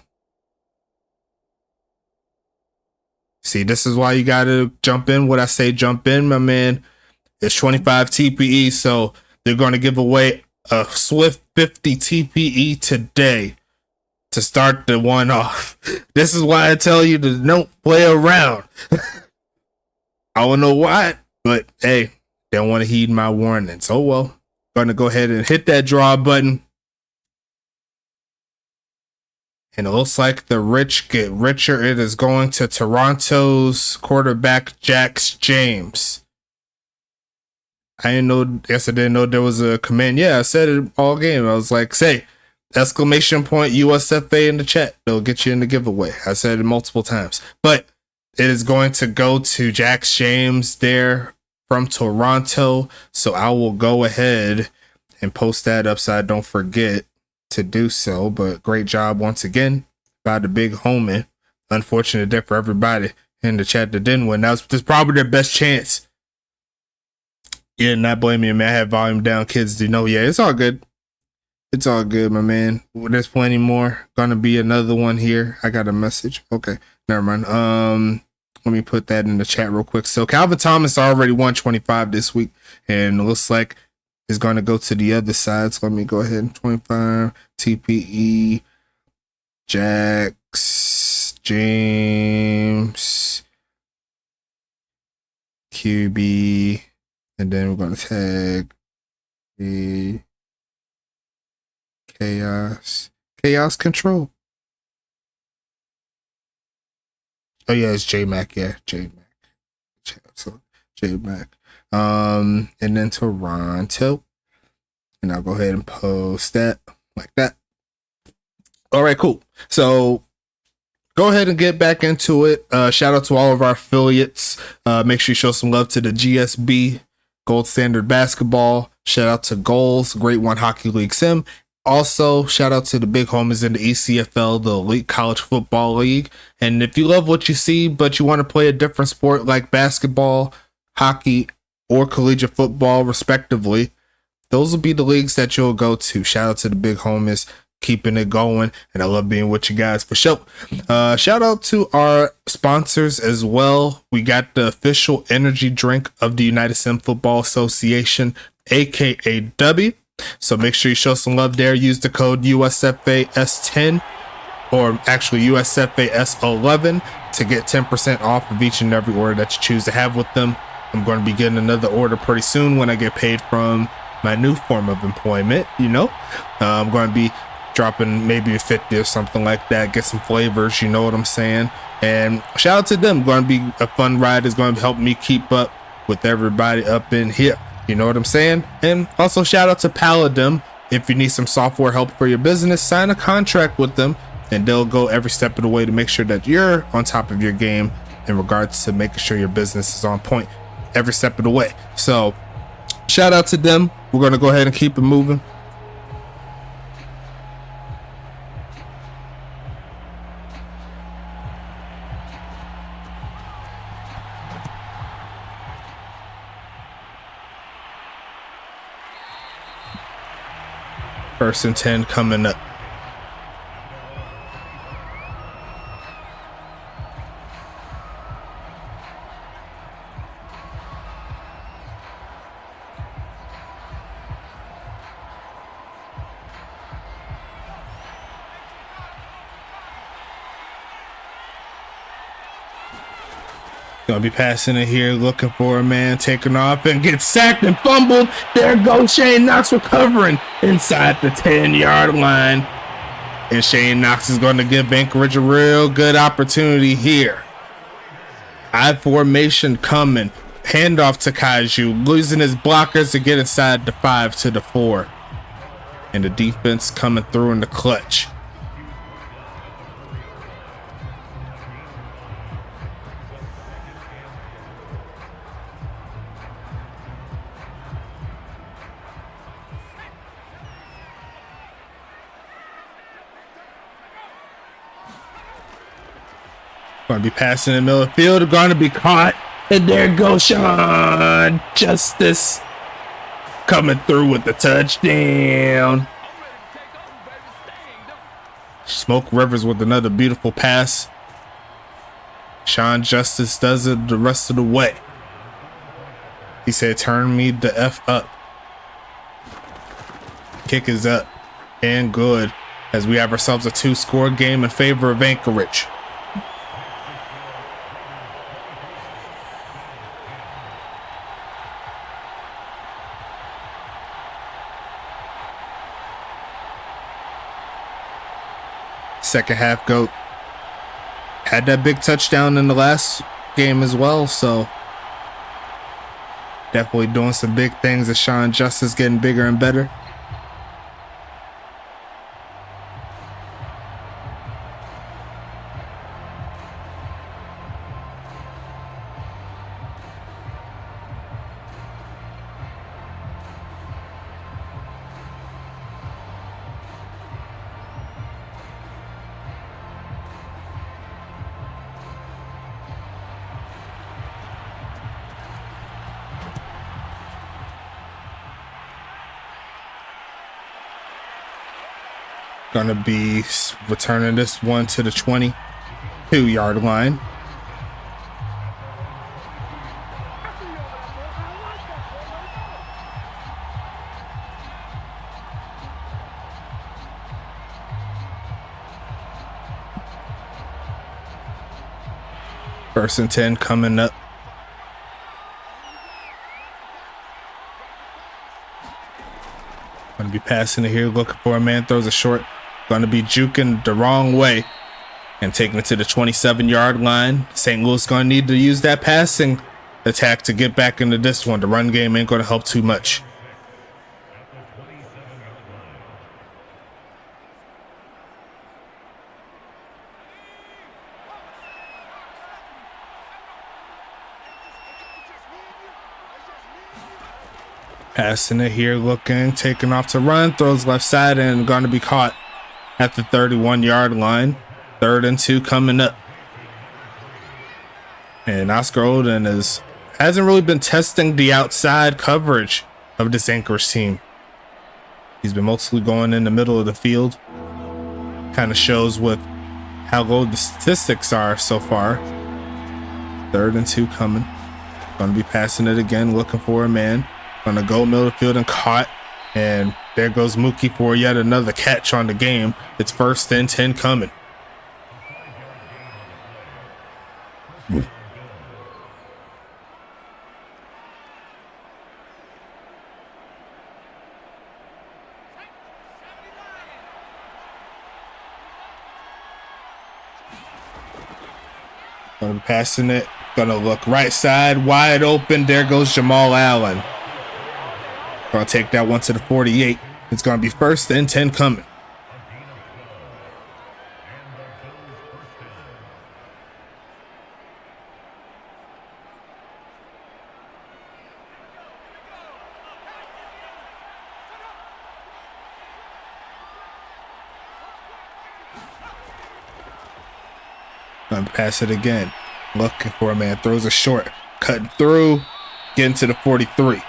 S1: See, this is why you got to jump in. What I say, jump in, my man. It's 25 TPE, so they're going to give away a Swift 50 TPE today to start the one off. This is why I tell you to don't play around. I don't know why, but hey, they don't want to heed my warnings. Oh well. Going to go ahead and hit that draw button. And it looks like the rich get richer. It is going to Toronto's quarterback, Jax James. I didn't know, guess I didn't know there was a command. Yeah, I said it all game. I was like, say, exclamation point USFA in the chat. They'll get you in the giveaway. I said it multiple times. But it is going to go to Jax James there from Toronto. So I will go ahead and post that up so I don't forget to do so. But great job once again by the big homie. Unfortunate day for everybody in the chat that didn't win. That was probably their best chance. Yeah, not blaming you, man. I have volume down, kids. Do know? Yeah, it's all good. It's all good, my man. There's plenty more. Gonna be another one here. I got a message. Okay, never mind. Let me put that in the chat real quick. So Calvin Thomas already won 25 this week, and it looks like it's gonna go to the other side. So let me go ahead and 25 TPE. Jax James QB. And then we're going to tag the Chaos Control. Oh yeah, it's J-Mac. Yeah, J-Mac. So J-Mac. And then Toronto. And I'll go ahead and post that like that. All right, cool. So go ahead and get back into it. Shout out to all of our affiliates. Make sure you show some love to the GSB. Gold Standard Basketball. Shout out to Goals, Great One Hockey League Sim. Also, shout out to the big homies in the ECFL, the Elite College Football League. And if you love what you see, but you want to play a different sport like basketball, hockey, or collegiate football, respectively, those will be the leagues that you'll go to. Shout out to the big homies, keeping it going, and I love being with you guys for sure. Shout out to our sponsors as well. We got the official energy drink of the United Sim Football Association, aka W. So make sure you show some love there. Use the code USFA S10, or actually USFA S11, to get 10% off of each and every order that you choose to have with them. I'm going to be getting another order pretty soon when I get paid from my new form of employment. You know, I'm going to be dropping maybe a 50 or something like that, get some flavors, you know what I'm saying? And shout out to them. Going to be a fun ride. It's going to help me keep up with everybody up in here, you know what I'm saying? And also shout out to Paladin. If you need some software help for your business, sign a contract with them and they'll go every step of the way to make sure that you're on top of your game in regards to making sure your business is on point every step of the way. So shout out to them. We're going to go ahead and keep it moving. First and 10 coming up. Gonna be passing it here, looking for a man, taking off and gets sacked and fumbled. There goes Shane Knox recovering inside the 10-yard line. And Shane Knox is going to give Anchorage a real good opportunity here. I formation coming. Handoff to Kaiju, losing his blockers to get inside the 5 to the 4. and the defense coming through in the clutch. Going to be passing in the middle of the field. Going to be caught. And there goes Sean Justice coming through with the touchdown. Smoke Rivers with another beautiful pass. Sean Justice does it the rest of the way. He said, turn me the F up. Kick is up and good as we have ourselves a 2-score game in favor of Anchorage. Second half goat had that big touchdown in the last game as well, so definitely doing some big things as Sean Justice getting bigger and better. Gonna be returning this one to the 22-yard line. First and 10 coming up. Gonna be passing it here, looking for a man, throws a short. Gonna be juking the wrong way and taking it to the 27-yard line. St. Louis gonna need to use that passing attack to get back into this one. The run game ain't gonna help too much. Passing it here, looking, taking off to run, throws left side and gonna be caught at the 31-yard line. 3rd and 2 coming up. And Oscar Oden hasn't really been testing the outside coverage of this Anchorage team. He's been mostly going in the middle of the field. Kind of shows with how low the statistics are so far. 3rd and 2 coming. Gonna be passing it again, looking for a man. Gonna go middle of the field and caught. And there goes Mookie for yet another catch on the game. It's 1st and 10 coming. Gonna be passing it. Gonna look right side, wide open. There goes Jamal Allen. Gonna take that one to the 48. It's gonna be 1st and 10 coming. Gonna pass it again. Looking for a man, throws a short, cutting through, getting to the 43.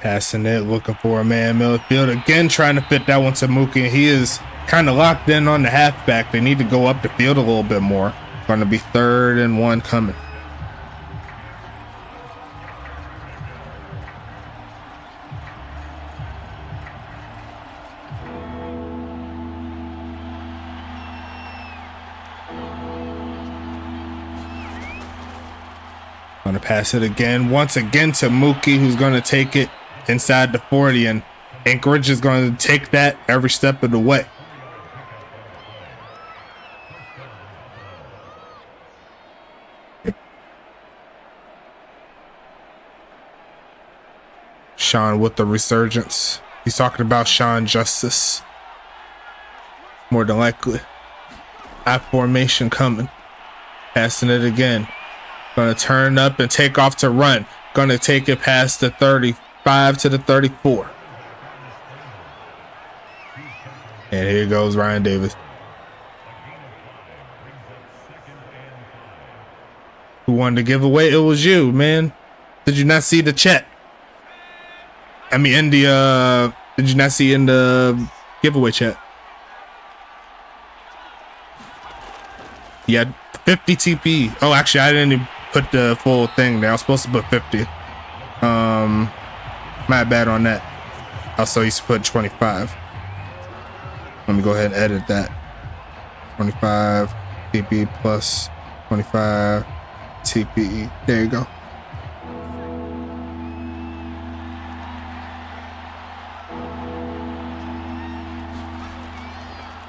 S1: Passing it, looking for a man, middle of the field. Again, trying to fit that one to Mookie. He is kind of locked in on the halfback. They need to go up the field a little bit more. Going to be 3rd and 1 coming. Gonna pass it again, once again to Mookie, who's gonna take it inside the 40, and Anchorage is gonna take that every step of the way. Sean with the resurgence. He's talking about Sean Justice. More than likely. I formation coming. Passing it again. Gonna turn up and take off to run. Gonna take it past the 35 to the 34. And here goes Ryan Davis. Who wanted to give away? It was you, man. Did you not see the chat? I mean, in the, did you not see in the giveaway chat? Yeah, 50 TP. Oh, actually, I didn't even put the full thing there. I was supposed to put 50. My bad on that. Also, used to put 25. Let me go ahead and edit that. 25 TP plus 25 TP. There you go.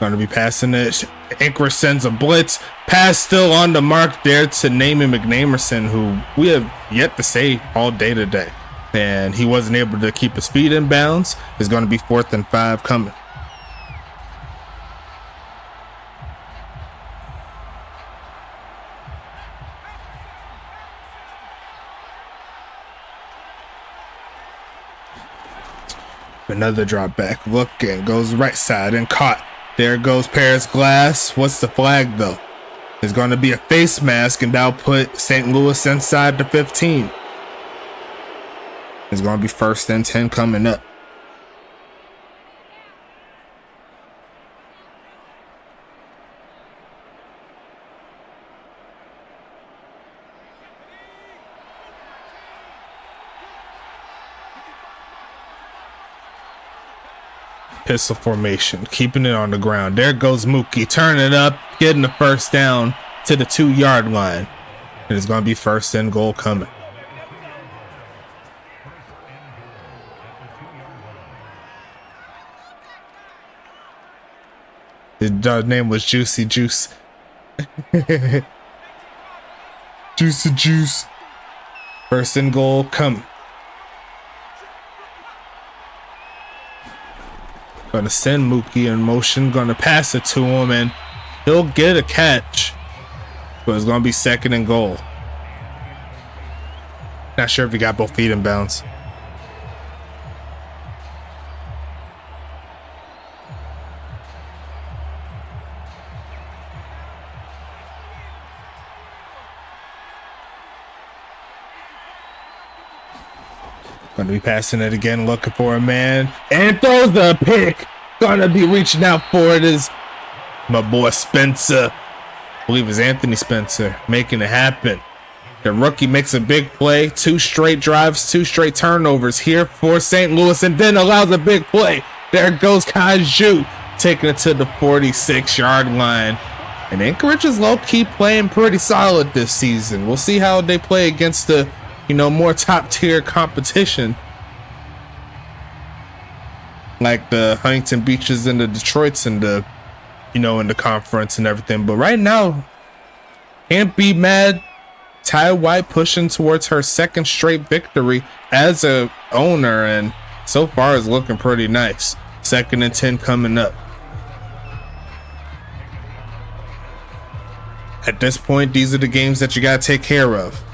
S1: Going to be passing it. Anchorage sends a blitz. Pass still on the mark there to Naaman McNamerson, who we have yet to say all day today. And he wasn't able to keep his feet in bounds. It's going to be 4th and 5 coming. Another drop back. Looking. Goes right side and caught. There goes Paris Glass. What's the flag though? It's going to be a face mask, and that'll put St. Louis inside the 15. It's going to be 1st and 10 coming up. Pistol formation, keeping it on the ground. There goes Mookie, turning it up, getting the first down to the 2-yard line. And it's going to be 1st and goal coming. His name was Juicy Juice. Juicy Juice. 1st and goal coming. Gonna send Mookie in motion, gonna pass it to him, and he'll get a catch. But it's gonna be 2nd and goal. Not sure if he got both feet in bounds. Gonna be passing it again, looking for a man, and throws the pick. Gonna be reaching out for it is my boy Spencer. I believe it's Anthony Spencer making it happen. The rookie makes a big play, 2 straight drives, 2 straight turnovers here for St. Louis, and then allows a big play. There goes Kaiju, taking it to the 46-yard line. And Anchorage is low-key playing pretty solid this season. We'll see how they play against the, more top-tier competition, like the Huntington Beaches and the Detroits and the, in the conference and everything. But right now, can't be mad. Ty White pushing towards her 2nd straight victory as a owner, and so far is looking pretty nice. 2nd and 10 coming up. At this point, these are the games that you got to take care of.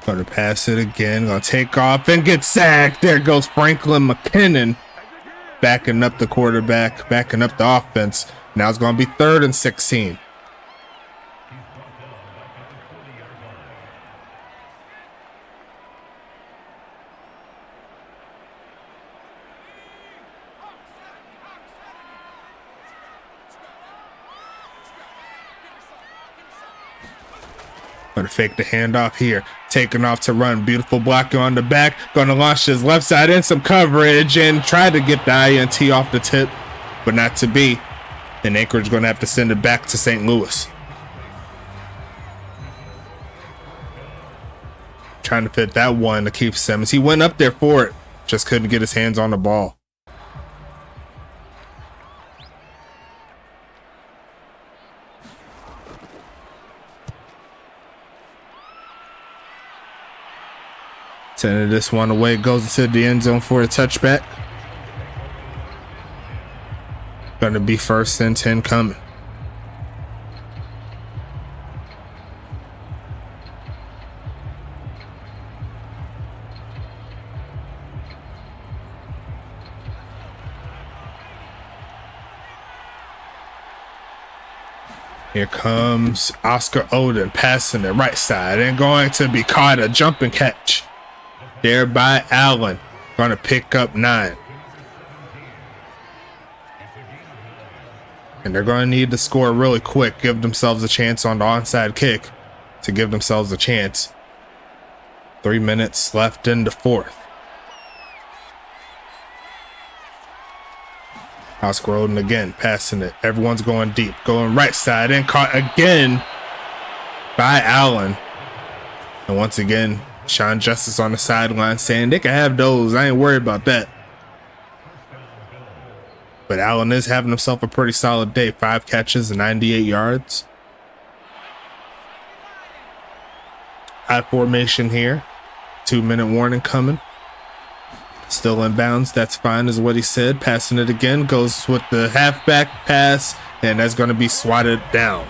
S1: Gonna pass it again. Gonna take off and get sacked. There goes Franklin McKinnon, backing up the quarterback, backing up the offense. Now it's gonna be 3rd and 16. Gonna fake the handoff here. Taking off to run. Beautiful block on the back. Gonna launch his left side in some coverage and try to get the INT off the tip, but not to be. And Anchorage gonna have to send it back to St. Louis. Trying to fit that one to Keith Simmons. He went up there for it. Just couldn't get his hands on the ball. Sending this one away, goes into the end zone for a touchback. Gonna be 1st and 10 coming. Here comes Oscar Oden passing the right side and going to be caught a jumping catch there by Allen. Gonna pick up 9. And they're going to need to score really quick, give themselves a chance on the onside kick to give themselves a chance. 3 minutes left in the 4th. Oscar Oden again, passing it. Everyone's going deep, going right side and caught again by Allen. And once again, Sean Justice on the sideline saying they can have those. I ain't worried about that. But Allen is having himself a pretty solid day. 5 catches and 98 yards. High formation here. 2-minute warning coming. Still in bounds. That's fine is what he said. Passing it again. Goes with the halfback pass. And that's going to be swatted down.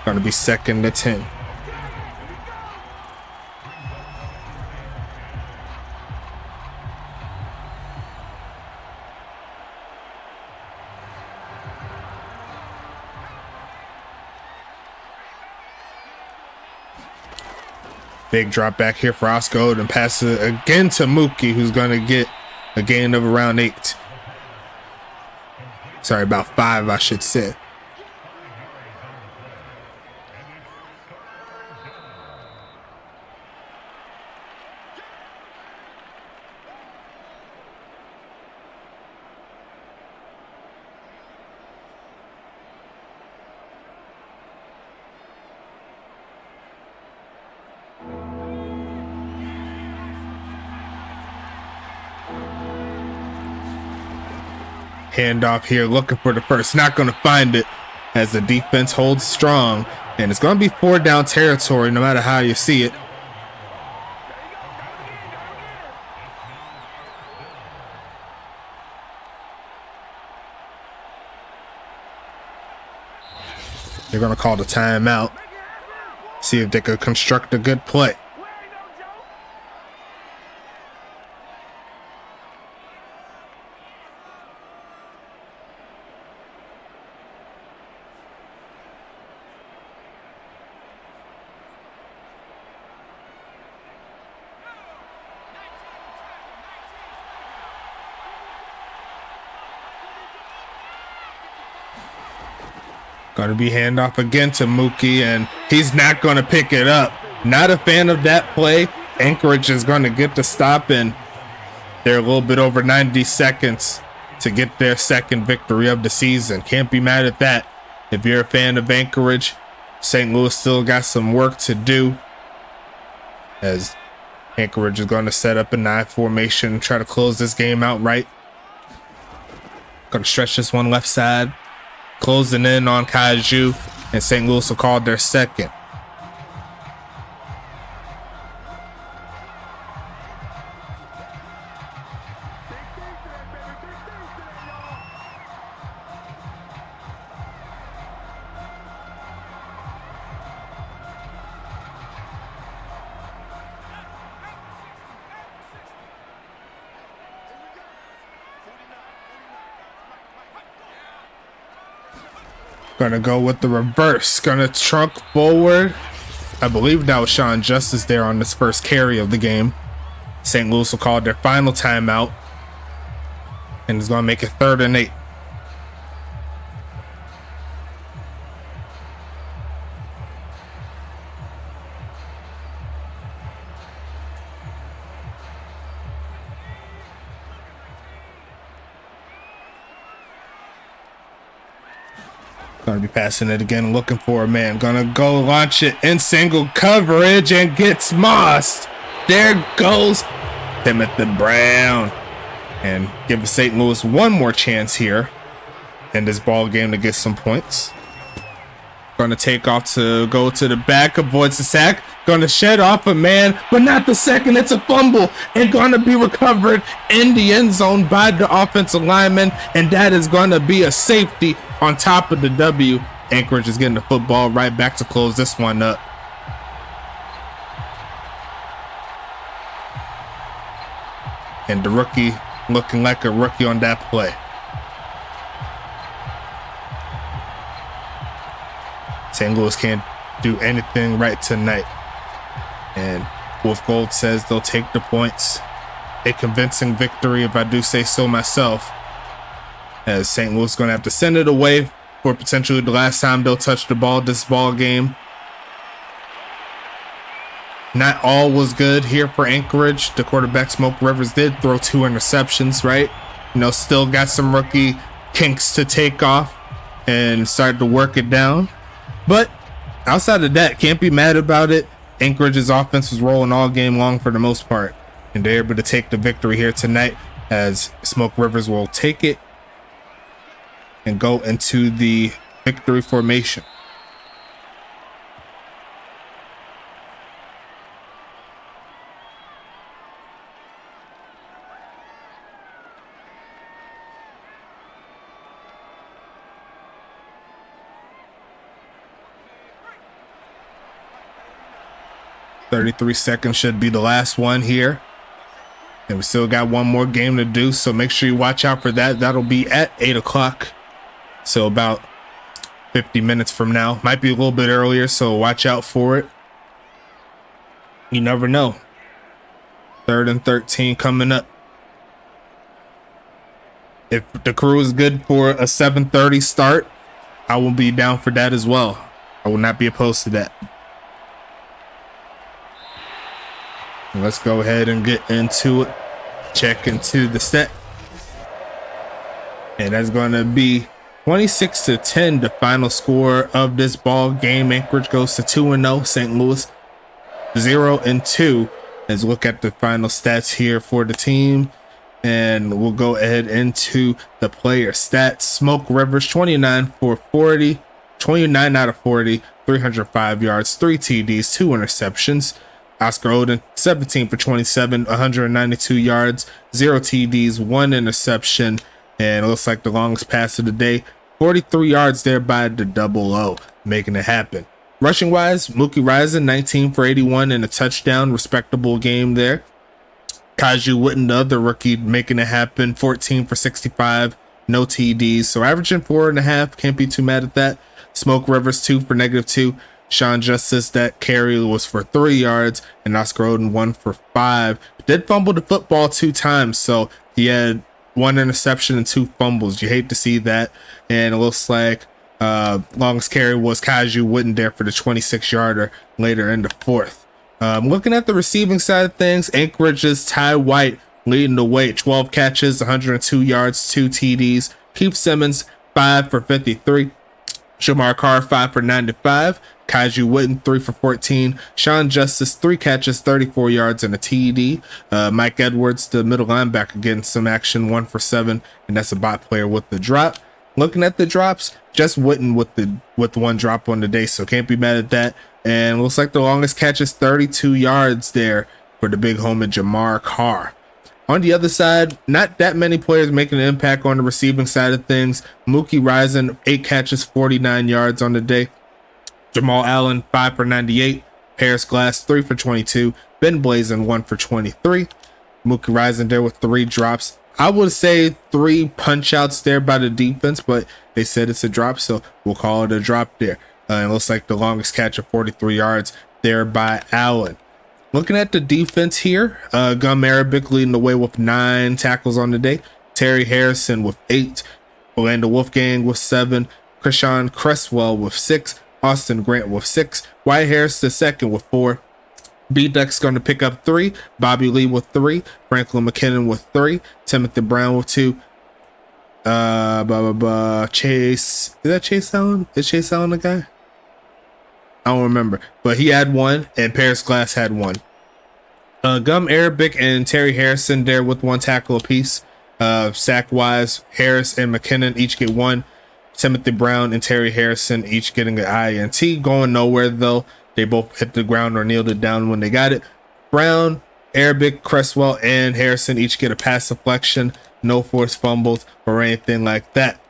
S1: Going to be 2nd and 10. Big drop back here for Oscar Oden. Pass it again to Mookie, who's going to get a gain of around 8. Sorry, about 5, I should say. Handoff here, looking for the first. Not going to find it as the defense holds strong. And it's going to be 4 down territory no matter how you see it. They're going to call the timeout. See if they could construct a good play. Going to be handoff again to Mookie, and he's not going to pick it up. Not a fan of that play. Anchorage is going to get the stop, and they're a little bit over 90 seconds to get their 2nd victory of the season. Can't be mad at that. If you're a fan of Anchorage, St. Louis still got some work to do, as Anchorage is going to set up a 9 formation and try to close this game out right. Going to stretch this one left side. Closing in on Kaiju, and St. Louis will call their 2nd. Gonna go with the reverse. Gonna trunk forward. I believe that was Sean Justice there on this first carry of the game. St. Louis will call their final timeout. And it's gonna make it 3rd and 8. Gonna be passing it again, looking for a man. Gonna go launch it in single coverage and gets mossed. There goes Timothy Brown. And give St. Louis one more chance here in this ball game to get some points. Gonna take off to go to the back, avoids the sack. Gonna shed off a man, but not the second. It's a fumble and gonna be recovered in the end zone by the offensive lineman. And that is gonna be a safety on top of the W. Anchorage is getting the football right back to close this one up. And the rookie looking like a rookie on that play. St. Louis can't do anything right tonight. And Wolf Gold says they'll take the points. A convincing victory, if I do say so myself, as St. Louis is going to have to send it away for potentially the last time they'll touch the ball this ball game. Not all was good here for Anchorage. The quarterback, Smoke Rivers, did throw 2 interceptions, right? You know, still got some rookie kinks to take off and start to work it down. But outside of that, can't be mad about it. Anchorage's offense was rolling all game long for the most part. And they're able to take the victory here tonight as Smoke Rivers will take it and go into the victory formation. "33 seconds should be the last one here. And we still got one more game to do, so make sure you watch out for that. That'll be at 8 o'clock. So about 50 minutes from now. Might be a little bit earlier, so watch out for it. You never know. 3rd and 13 coming up. If the crew is good for a 7:30 start, I will be down for that as well. I will not be opposed to that. Let's go ahead and get into it. Check into the set. And that's going to be 26-10, the final score of this ball game. Anchorage goes to 2-0. St. Louis 0-2. Let's look at the final stats here for the team. And we'll go ahead into the player stats. Smoke Rivers, 29 for 40. 29 out of 40. 305 yards, 3 TDs, 2 interceptions. Oscar Oden, 17 for 27, 192 yards, 0 TDs, 1 interception, and it looks like the longest pass of the day, 43 yards there by the double O, making it happen. Rushing wise, Mookie Rising, 19 for 81 and a touchdown, respectable game there. Kaju Witten, the other rookie, making it happen, 14 for 65, no TDs, so averaging 4.5, can't be too mad at that. Smoke Rivers, 2 for -2. Sean Justice, that carry was for 3 yards, and Oscar Oden 1 for 5. Did fumble the football 2 times, so he had 1 interception and 2 fumbles. You hate to see that. And it looks like longest carry was Kaju Witten there for the 26-yarder later in the 4th. Looking at the receiving side of things, Anchorage's Ty White leading the way, 12 catches, 102 yards, 2 TDs. Keith Simmons, 5 for 53. Jamar Carr, 5 for 95. Kaju Witten, 3 for 14. Sean Justice, 3 catches, 34 yards, and a TD. Mike Edwards, the middle linebacker, getting some action, 1 for 7, and that's a bot player with the drop. Looking at the drops, just Witten with 1 drop on the day, so can't be mad at that. And looks like the longest catch is 32 yards there for the big homie Jamar Carr. On the other side, not that many players making an impact on the receiving side of things. Mookie Rising, 8 catches, 49 yards on the day. Jamal Allen, 5 for 98. Paris Glass, 3 for 22. Ben Blazin, 1 for 23. Mookie Rising there with 3 drops. I would say 3 punch outs there by the defense, but they said it's a drop, so we'll call it a drop there. It looks like the longest catch of 43 yards there by Allen. Looking at the defense here, Gum Arabic leading the way with 9 tackles on the day. Terry Harrison with 8. Orlando Wolfgang with 7. Krishan Cresswell with 6. Austin Grant with 6. Wyatt Harris II with 4. B-Duck's going to pick up 3. Bobby Lee with 3. Franklin McKinnon with 3. Timothy Brown with 2. Chase, is that Chase Allen? Is Chase Allen the guy? I don't remember, but he had one, and Paris Glass had one. Gum Arabic and Terry Harrison there with one tackle apiece. Sack wise, Harris and McKinnon each get one. Timothy Brown and Terry Harrison each getting an INT. Going nowhere though. They both hit the ground or kneeled it down when they got it. Brown, Arabic, Cresswell, and Harrison each get a pass deflection. No forced fumbles or anything like that.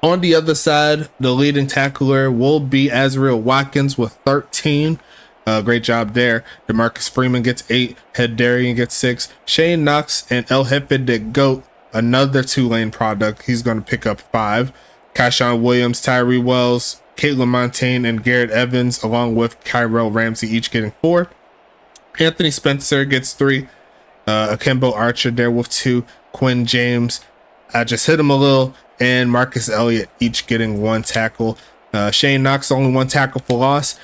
S1: On the other side, the leading tackler will be Azrael Watkins with 13. Great job there. DeMarcus Freeman gets 8. Head Darian gets 6. Shane Knox and El Jefe de Goat, another Tulane product. He's going to pick up 5. Kyshawn Williams, Tyree Wells, Caitlin Montaigne, and Garrett Evans, along with Kyrell Ramsey, each getting 4. Anthony Spencer gets 3. Akimbo Archer there with 2. Quinn James, I just hit him a little, and Marcus Elliott each getting 1 tackle. Shane Knox only 1 tackle for loss.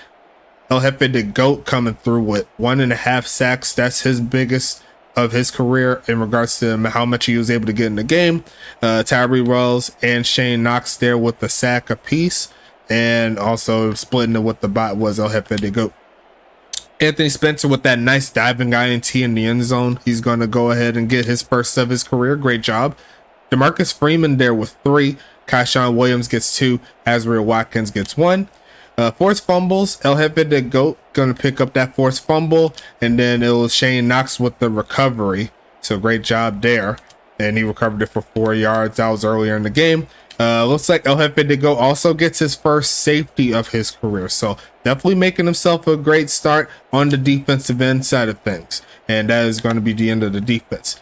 S1: El Jefe de Goat coming through with 1.5 sacks. That's his biggest of his career in regards to how much he was able to get in the game. Tyree Wells and Shane Knox there with the sack apiece, and also splitting it with the bot was El Jefe de Goat. Anthony Spencer with that nice diving INT in the end zone. He's going to go ahead and get his first of his career. Great job. DeMarcus Freeman there with 3. Kyshawn Williams gets 2. Azrael Watkins gets 1. Forced fumbles. El Jefe de Goat going to pick up that forced fumble. And then it was Shane Knox with the recovery. So great job there. And he recovered it for 4 yards. That was earlier in the game. Looks like El Jefe de Goat also gets his first safety of his career. So definitely making himself a great start on the defensive end side of things. And that is going to be the end of the defense.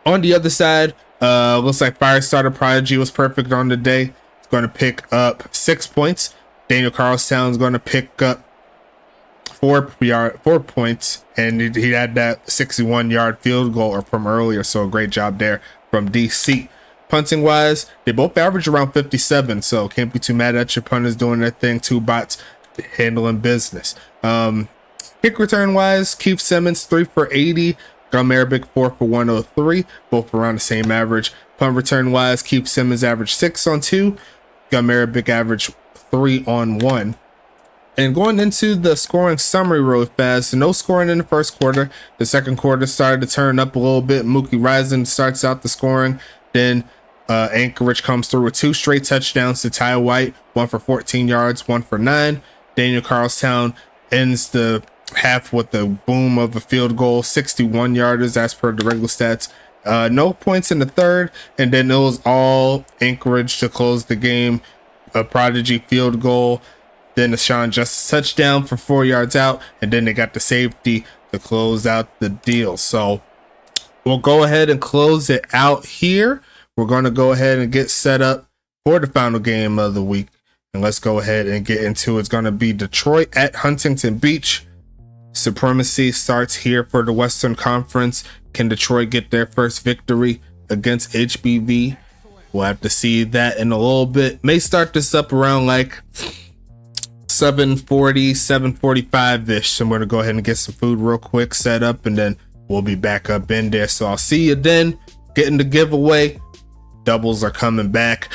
S1: On the other side, looks like Firestarter Prodigy was perfect on the day. It's going to pick up 6 points. Daniel Carlstown is going to pick up 4 points. And he had that 61-yard field goal from earlier. So a great job there from DC. Punting wise, they both average around 57, so can't be too mad at your punters doing their thing. 2 bots handling business. Kick return wise, Keith Simmons 3 for 80, Gum Arabic 4 for 103, both around the same average. Punt return wise, Keith Simmons averaged 6 on 2, Gum Arabic averaged 3 on 1. And going into the scoring summary real fast, no scoring in the first quarter. The second quarter started to turn up a little bit. Mookie Rising starts out the scoring. Then Anchorage comes through with 2 straight touchdowns to Ty White, 1 for 14 yards, 1 for 9. Daniel Carlstown ends the half with the boom of a field goal, 61 yarders as per the regular stats. No points in the third, and then it was all Anchorage to close the game. A Prodigy field goal, then a Sean Justice touchdown for 4 yards out, and then they got the safety to close out the deal. So we'll go ahead and close it out here. We're going to go ahead and get set up for the final game of the week. And let's go ahead and get into it. It's going to be Detroit at Huntington Beach. Supremacy starts here for the Western Conference. Can Detroit get their first victory against HBV? We'll have to see that in a little bit. May start this up around like 7:40, 7:45-ish. So I'm going to go ahead and get some food real quick, set up, and then we'll be back up in there. So I'll see you then. Getting the giveaway. Doubles are coming back.